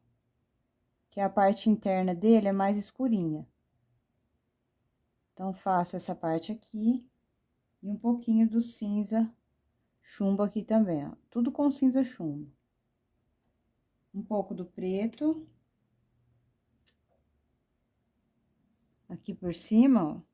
Que a parte interna dele é mais escurinha. Então, faço essa parte aqui e um pouquinho do cinza chumbo aqui também, ó. Tudo com cinza chumbo. Um pouco do preto. Aqui por cima, ó.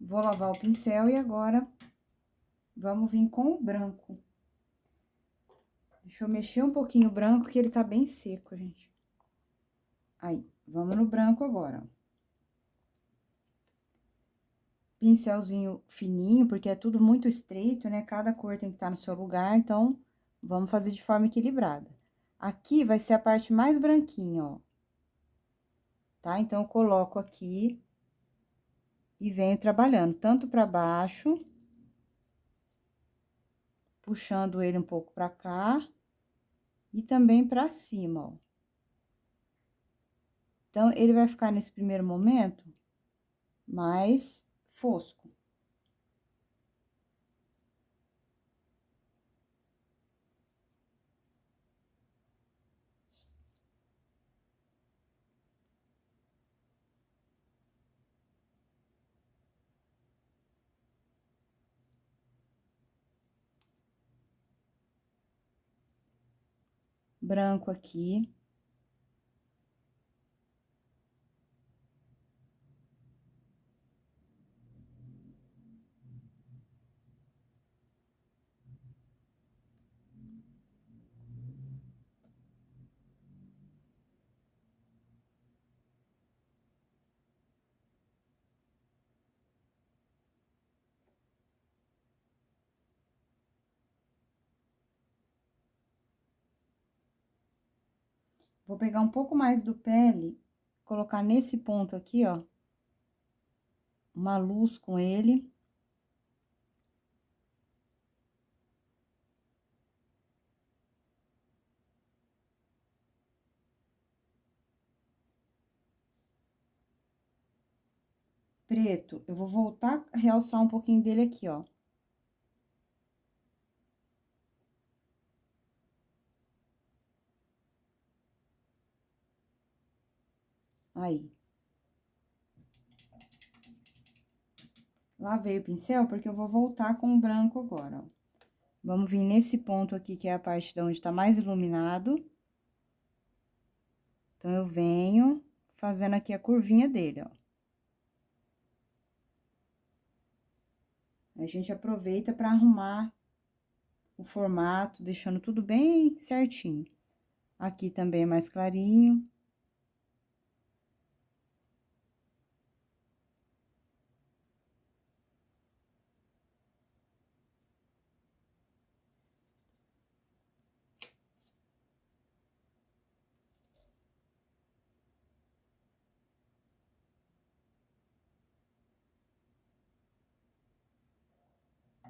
Vou lavar o pincel e agora vamos vir com o branco. Deixa eu mexer um pouquinho o branco, que ele tá bem seco, gente. Aí, vamos no branco agora, ó. Pincelzinho fininho, porque é tudo muito estreito, né? Cada cor tem que estar no seu lugar, então, vamos fazer de forma equilibrada. Aqui vai ser a parte mais branquinha, ó. Tá? Então, eu coloco aqui e venho trabalhando tanto pra baixo, puxando ele um pouco pra cá, e também pra cima, ó. Então, ele vai ficar nesse primeiro momento mais fosco. Branco aqui. Vou pegar um pouco mais do pele, colocar nesse ponto aqui, ó, uma luz com ele. Preto, eu vou voltar a realçar um pouquinho dele aqui, ó. Aí. Lavei o pincel, porque eu vou voltar com o branco agora, ó. Vamos vir nesse ponto aqui, que é a parte de onde tá mais iluminado. Então, eu venho fazendo aqui a curvinha dele, ó. A gente aproveita pra arrumar o formato, deixando tudo bem certinho. Aqui também é mais clarinho.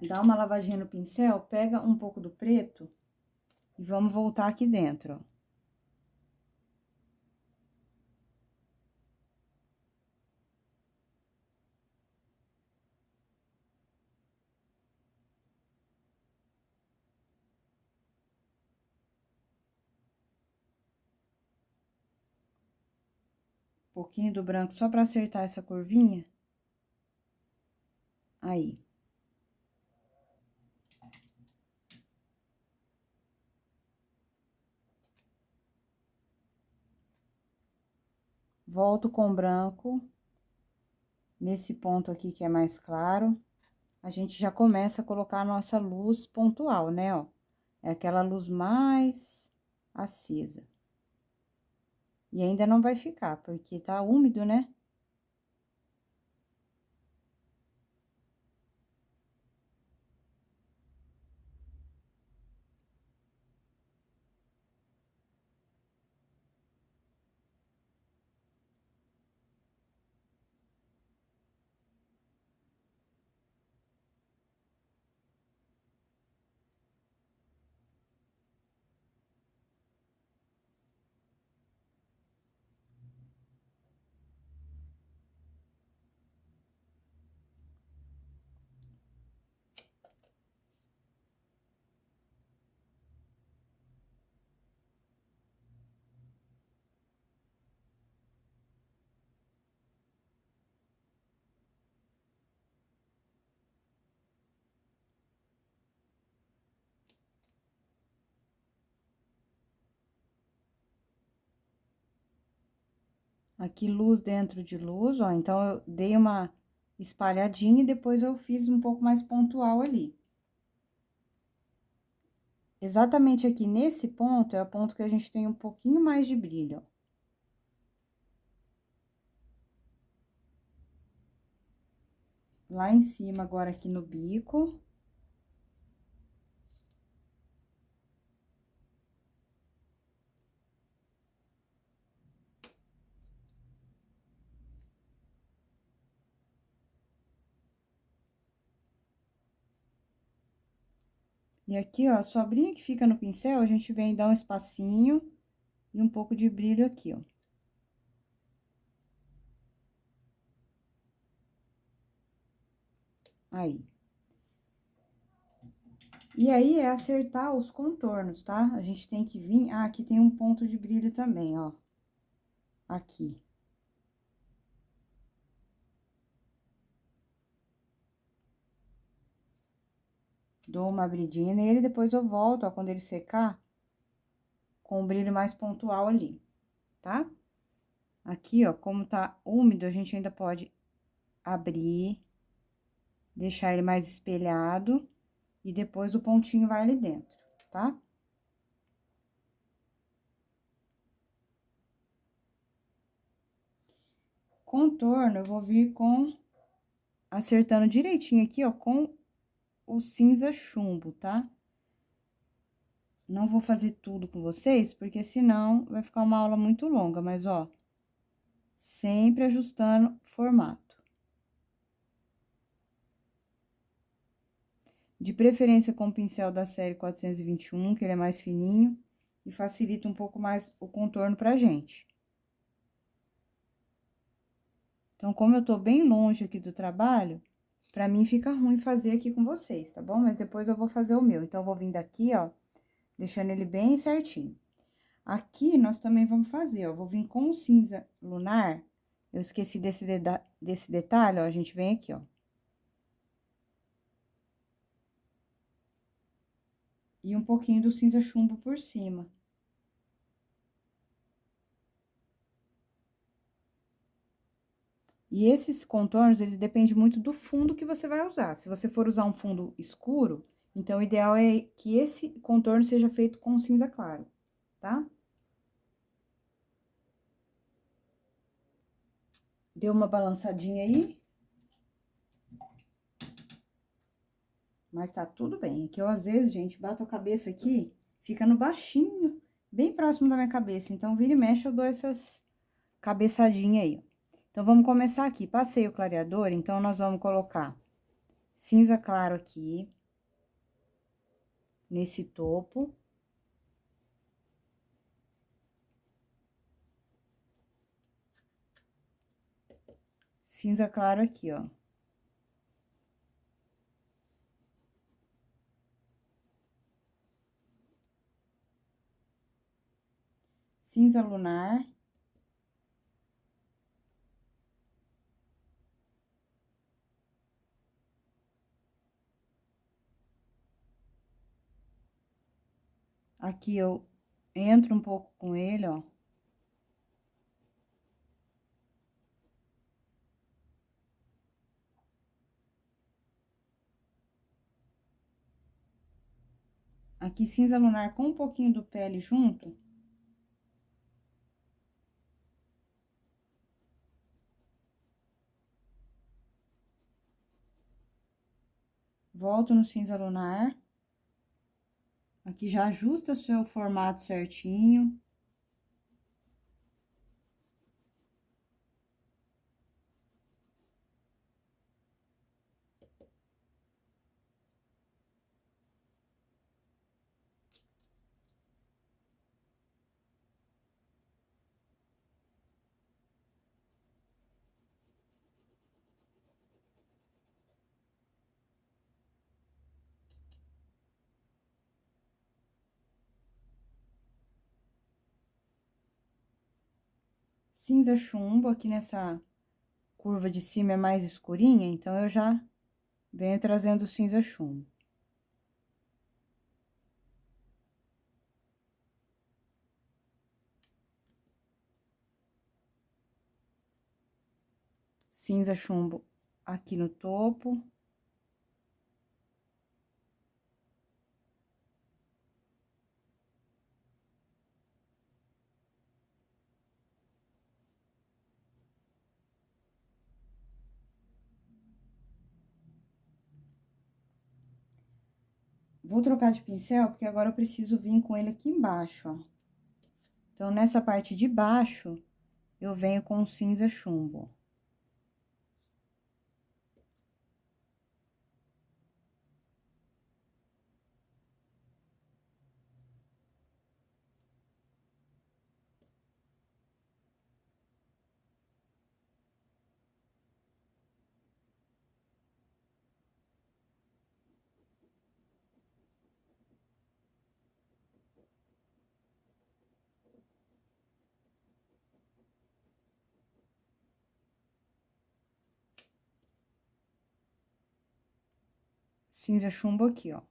Dá uma lavadinha no pincel, pega um pouco do preto e vamos voltar aqui dentro, ó. Um pouquinho do branco só pra acertar essa curvinha. Aí. Volto com branco. Nesse ponto aqui que é mais claro. A gente já começa a colocar a nossa luz pontual, né, ó. É aquela luz mais acesa. E ainda não vai ficar, porque tá úmido, né? Aqui, luz dentro de luz, ó. Então, eu dei uma espalhadinha e depois eu fiz um pouco mais pontual ali. Exatamente aqui nesse ponto, é o ponto que a gente tem um pouquinho mais de brilho, ó. Lá em cima, agora aqui no bico. E aqui, ó, a sobrinha que fica no pincel, a gente vem dar um espacinho e um pouco de brilho aqui, ó. Aí. E aí, é acertar os contornos, tá? A gente tem que vir... Ah, aqui tem um ponto de brilho também, ó. Aqui. Dou uma abridinha nele, depois eu volto, ó, quando ele secar, com o brilho mais pontual ali, tá? Aqui, ó, como tá úmido, a gente ainda pode abrir, deixar ele mais espelhado, e depois o pontinho vai ali dentro, tá? Contorno, eu vou vir com... acertando direitinho aqui, ó, com o cinza chumbo, tá? Não vou fazer tudo com vocês, porque senão vai ficar uma aula muito longa, mas, ó, sempre ajustando formato. De preferência com o pincel da série 421, que ele é mais fininho e facilita um pouco mais o contorno pra gente. Então, como eu tô bem longe aqui do trabalho, pra mim fica ruim fazer aqui com vocês, tá bom? Mas depois eu vou fazer o meu. Então, eu vou vir daqui, ó, deixando ele bem certinho. Aqui, nós também vamos fazer, ó, vou vir com o cinza lunar. Eu esqueci desse detalhe, ó, a gente vem aqui, ó. E um pouquinho do cinza chumbo por cima. E esses contornos, eles dependem muito do fundo que você vai usar. Se você for usar um fundo escuro, então o ideal é que esse contorno seja feito com cinza claro, tá? Deu uma balançadinha aí. Mas tá tudo bem. É que eu, às vezes, gente, bato a cabeça aqui, fica no baixinho, bem próximo da minha cabeça. Então, vira e mexe, eu dou essas cabeçadinhas aí, ó. Então, vamos começar aqui. Passei o clareador, então, nós vamos colocar cinza claro aqui, nesse topo. Cinza claro aqui, ó. Cinza lunar. Aqui eu entro um pouco com ele, ó. Aqui cinza lunar com um pouquinho do pele junto. Volto no cinza lunar. Aqui já ajusta o seu formato certinho. Cinza chumbo, aqui nessa curva de cima é mais escurinha, então eu já venho trazendo o cinza chumbo. Cinza chumbo aqui no topo. Vou trocar de pincel, porque agora eu preciso vir com ele aqui embaixo, ó. Então, nessa parte de baixo, eu venho com o cinza chumbo. Cinza chumbo aqui, ó.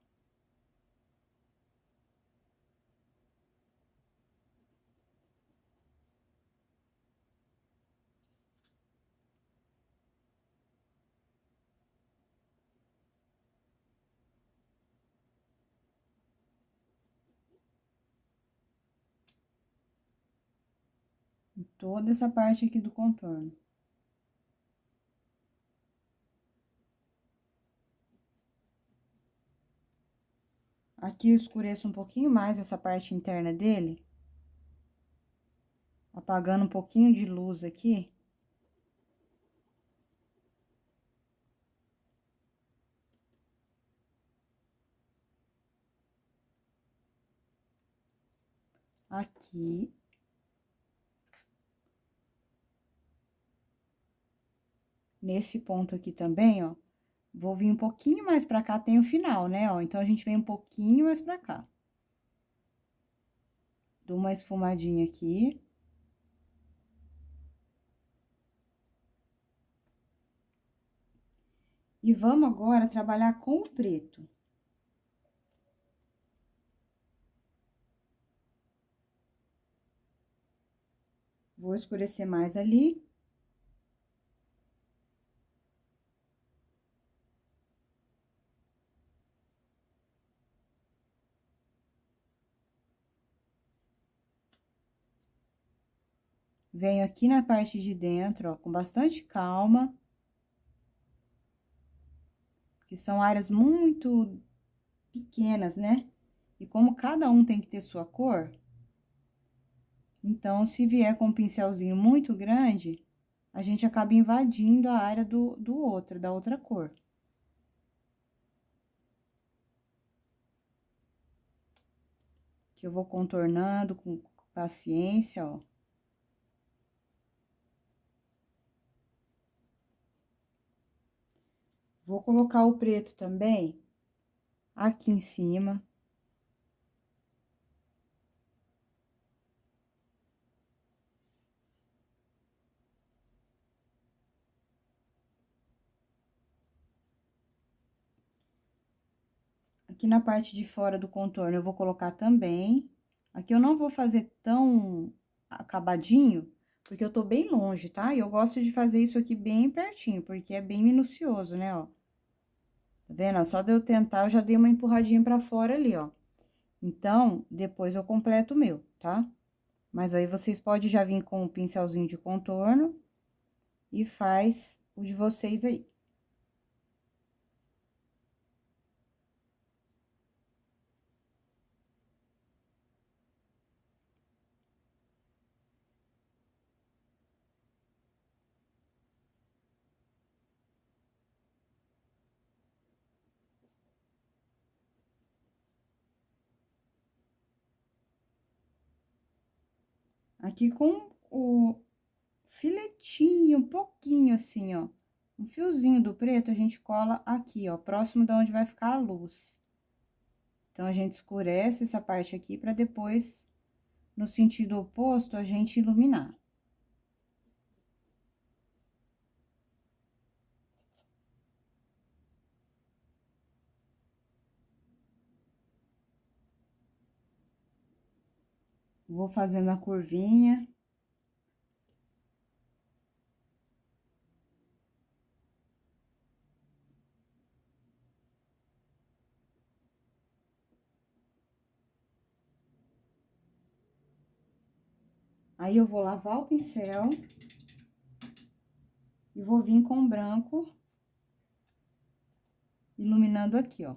Em toda essa parte aqui do contorno. Aqui eu escureço um pouquinho mais essa parte interna dele. Apagando um pouquinho de luz aqui. Aqui. Nesse ponto aqui também, ó. Vou vir um pouquinho mais pra cá, tem o final, né, ó. Então, a gente vem um pouquinho mais pra cá. Dou uma esfumadinha aqui. E vamos agora trabalhar com o preto. Vou escurecer mais ali. Venho aqui na parte de dentro, ó, com bastante calma. Que são áreas muito pequenas, né? E como cada um tem que ter sua cor, então, se vier com um pincelzinho muito grande, a gente acaba invadindo a área do outro, da outra cor. Que eu vou contornando com paciência, ó. Vou colocar o preto também aqui em cima. Aqui na parte de fora do contorno eu vou colocar também. Aqui eu não vou fazer tão acabadinho, porque eu tô bem longe, tá? E eu gosto de fazer isso aqui bem pertinho, porque é bem minucioso, né, ó. Tá vendo? Só de eu tentar, eu já dei uma empurradinha pra fora ali, ó. Então, depois eu completo o meu, tá? Mas aí, vocês podem já vir com o pincelzinho de contorno e faz o de vocês aí. Aqui com o filetinho, um pouquinho assim, ó. Um fiozinho do preto, a gente cola aqui, ó, próximo de onde vai ficar a luz. Então, a gente escurece essa parte aqui pra depois, no sentido oposto, a gente iluminar. Vou fazendo a curvinha. Aí, eu vou lavar o pincel e vou vir com o branco, iluminando aqui, ó.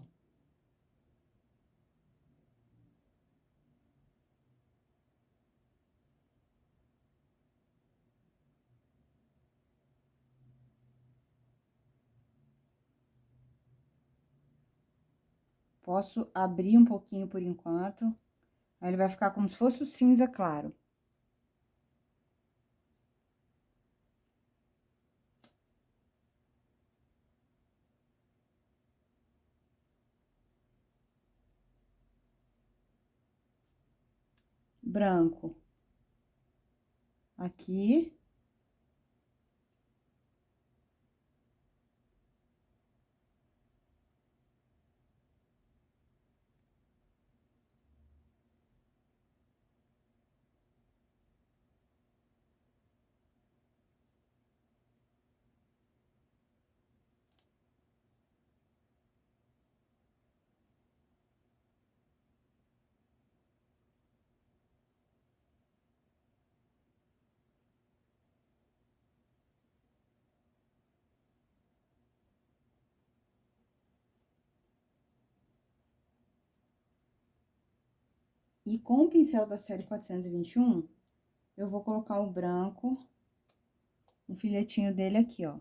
Posso abrir um pouquinho por enquanto. Aí ele vai ficar como se fosse o cinza claro. Branco. Aqui. E com o pincel da série 421, eu vou colocar o branco, um filetinho dele aqui, ó.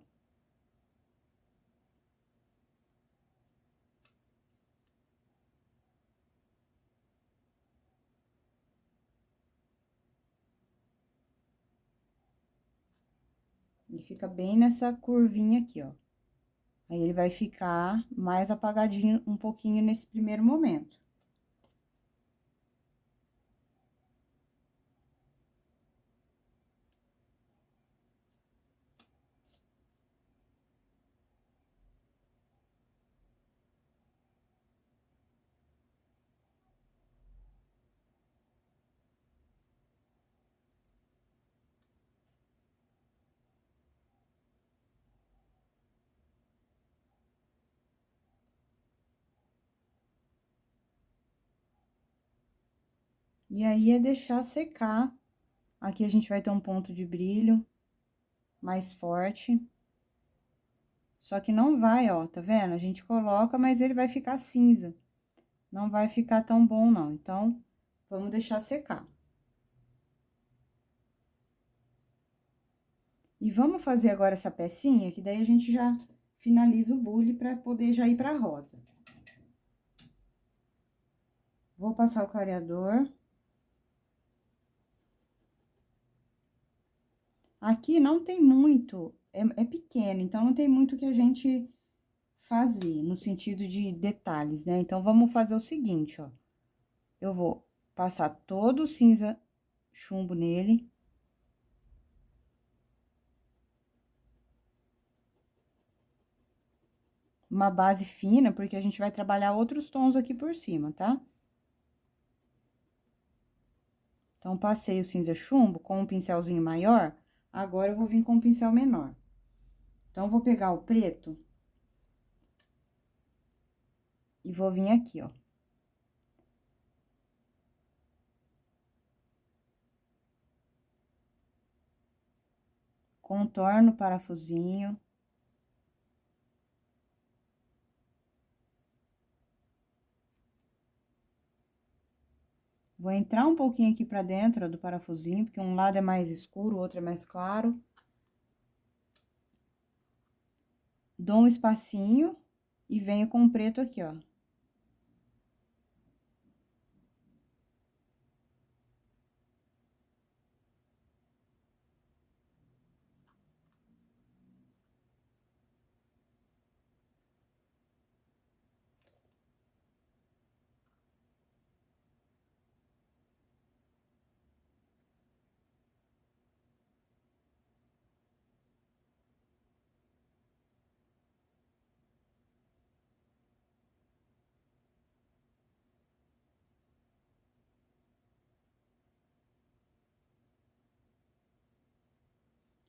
Ele fica bem nessa curvinha aqui, ó. Aí, ele vai ficar mais apagadinho um pouquinho nesse primeiro momento. E aí, é deixar secar. Aqui, a gente vai ter um ponto de brilho mais forte. Só que não vai, ó, tá vendo? A gente coloca, mas ele vai ficar cinza. Não vai ficar tão bom, não. Então, vamos deixar secar. E vamos fazer agora essa pecinha, que daí a gente já finaliza o bule pra poder já ir pra rosa. Vou passar o clareador. Aqui não tem muito, é pequeno, então não tem muito que a gente fazer, no sentido de detalhes, né? Então, vamos fazer o seguinte, ó. Eu vou passar todo o cinza chumbo nele. Uma base fina, porque a gente vai trabalhar outros tons aqui por cima, tá? Então, passei o cinza chumbo com um pincelzinho maior, agora eu vou vir com um pincel menor. Então, vou pegar o preto e vou vir aqui, ó. Contorno o parafusinho. Vou entrar um pouquinho aqui pra dentro, ó, do parafusinho, porque um lado é mais escuro, o outro é mais claro. Dou um espacinho e venho com o preto aqui, ó.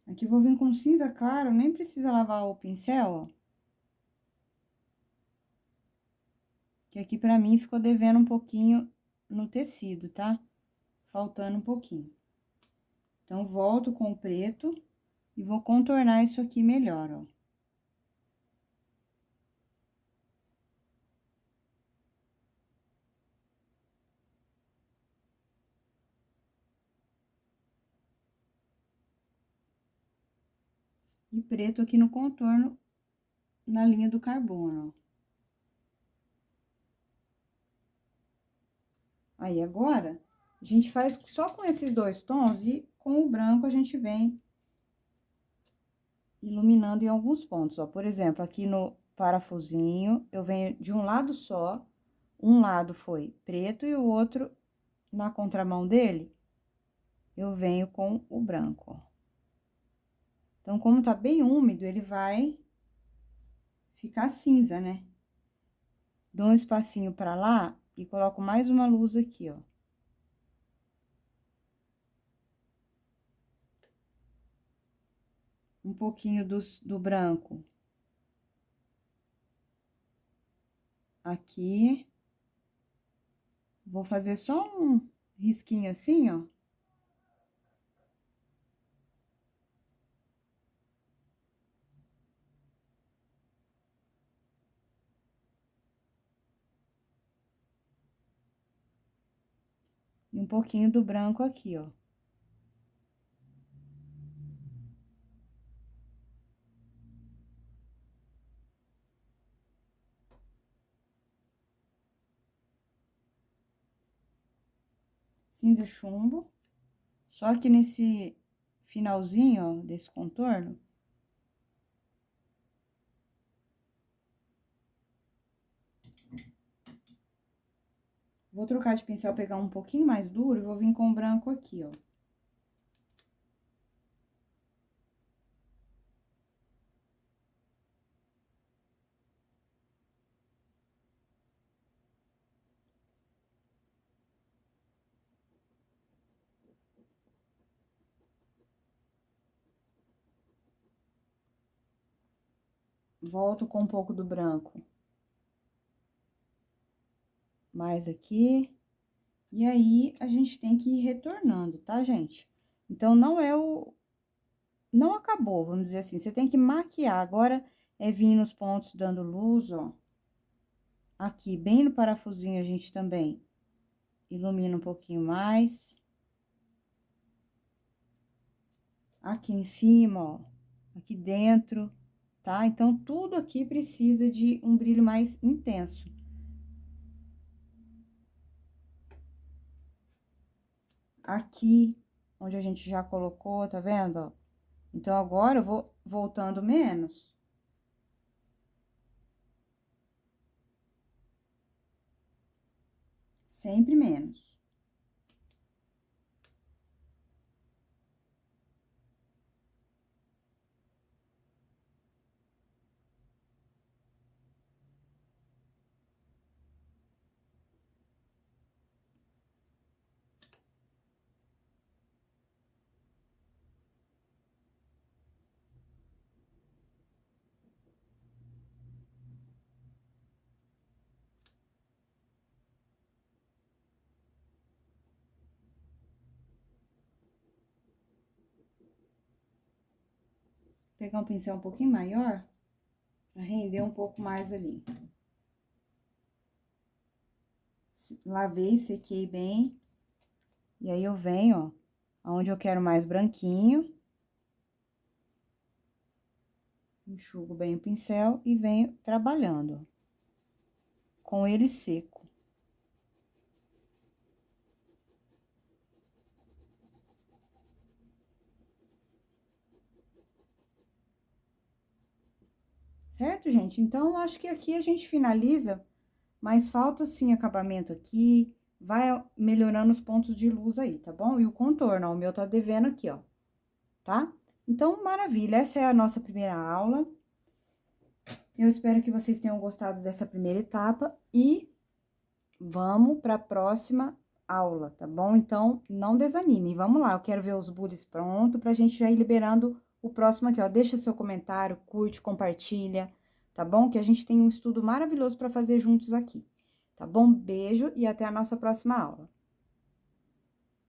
Aqui vou vir com cinza claro, nem precisa lavar o pincel, ó. Que aqui pra mim ficou devendo um pouquinho no tecido, tá? Faltando um pouquinho. Então, volto com o preto e vou contornar isso aqui melhor, ó. E preto aqui no contorno, na linha do carbono, ó. Aí, agora, a gente faz só com esses dois tons e com o branco a gente vem iluminando em alguns pontos, ó. Por exemplo, aqui no parafusinho, eu venho de um lado só, um lado foi preto e o outro, na contramão dele, eu venho com o branco, ó. Então, como tá bem úmido, ele vai ficar cinza, né? Dou um espacinho pra lá e coloco mais uma luz aqui, ó. Um pouquinho do branco aqui. Vou fazer só um risquinho assim, ó. E um pouquinho do branco aqui, ó. Cinza chumbo. Só que nesse finalzinho, ó, desse contorno, vou trocar de pincel, pegar um pouquinho mais duro e vou vir com o branco aqui, ó. Volto com um pouco do branco. Mais aqui. E aí, a gente tem que ir retornando, tá, gente? Então, não é o... Não acabou, vamos dizer assim. Você tem que maquiar. Agora, é vir nos pontos dando luz, ó. Aqui, bem no parafusinho, a gente também ilumina um pouquinho mais. Aqui em cima, ó. Aqui dentro, tá? Então, tudo aqui precisa de um brilho mais intenso. Aqui, onde a gente já colocou, tá vendo, ó? Então, agora eu vou voltando menos. Sempre menos. Pegar um pincel um pouquinho maior, pra render um pouco mais ali. Lavei, sequei bem. E aí, eu venho, ó, aonde eu quero mais branquinho. Enxugo bem o pincel e venho trabalhando, ó, com ele seco. Certo, gente? Então, acho que aqui a gente finaliza, mas falta, sim, acabamento aqui. Vai melhorando os pontos de luz aí, tá bom? E o contorno, ó, o meu tá devendo aqui, ó, tá? Então, maravilha, essa é a nossa primeira aula. Eu espero que vocês tenham gostado dessa primeira etapa e vamos para a próxima aula, tá bom? Então, não desanime, vamos lá, eu quero ver os bullies pronto pra gente já ir liberando o próximo aqui, ó. Deixa seu comentário, curte, compartilha, tá bom? Que a gente tem um estudo maravilhoso para fazer juntos aqui, tá bom? Beijo e até a nossa próxima aula.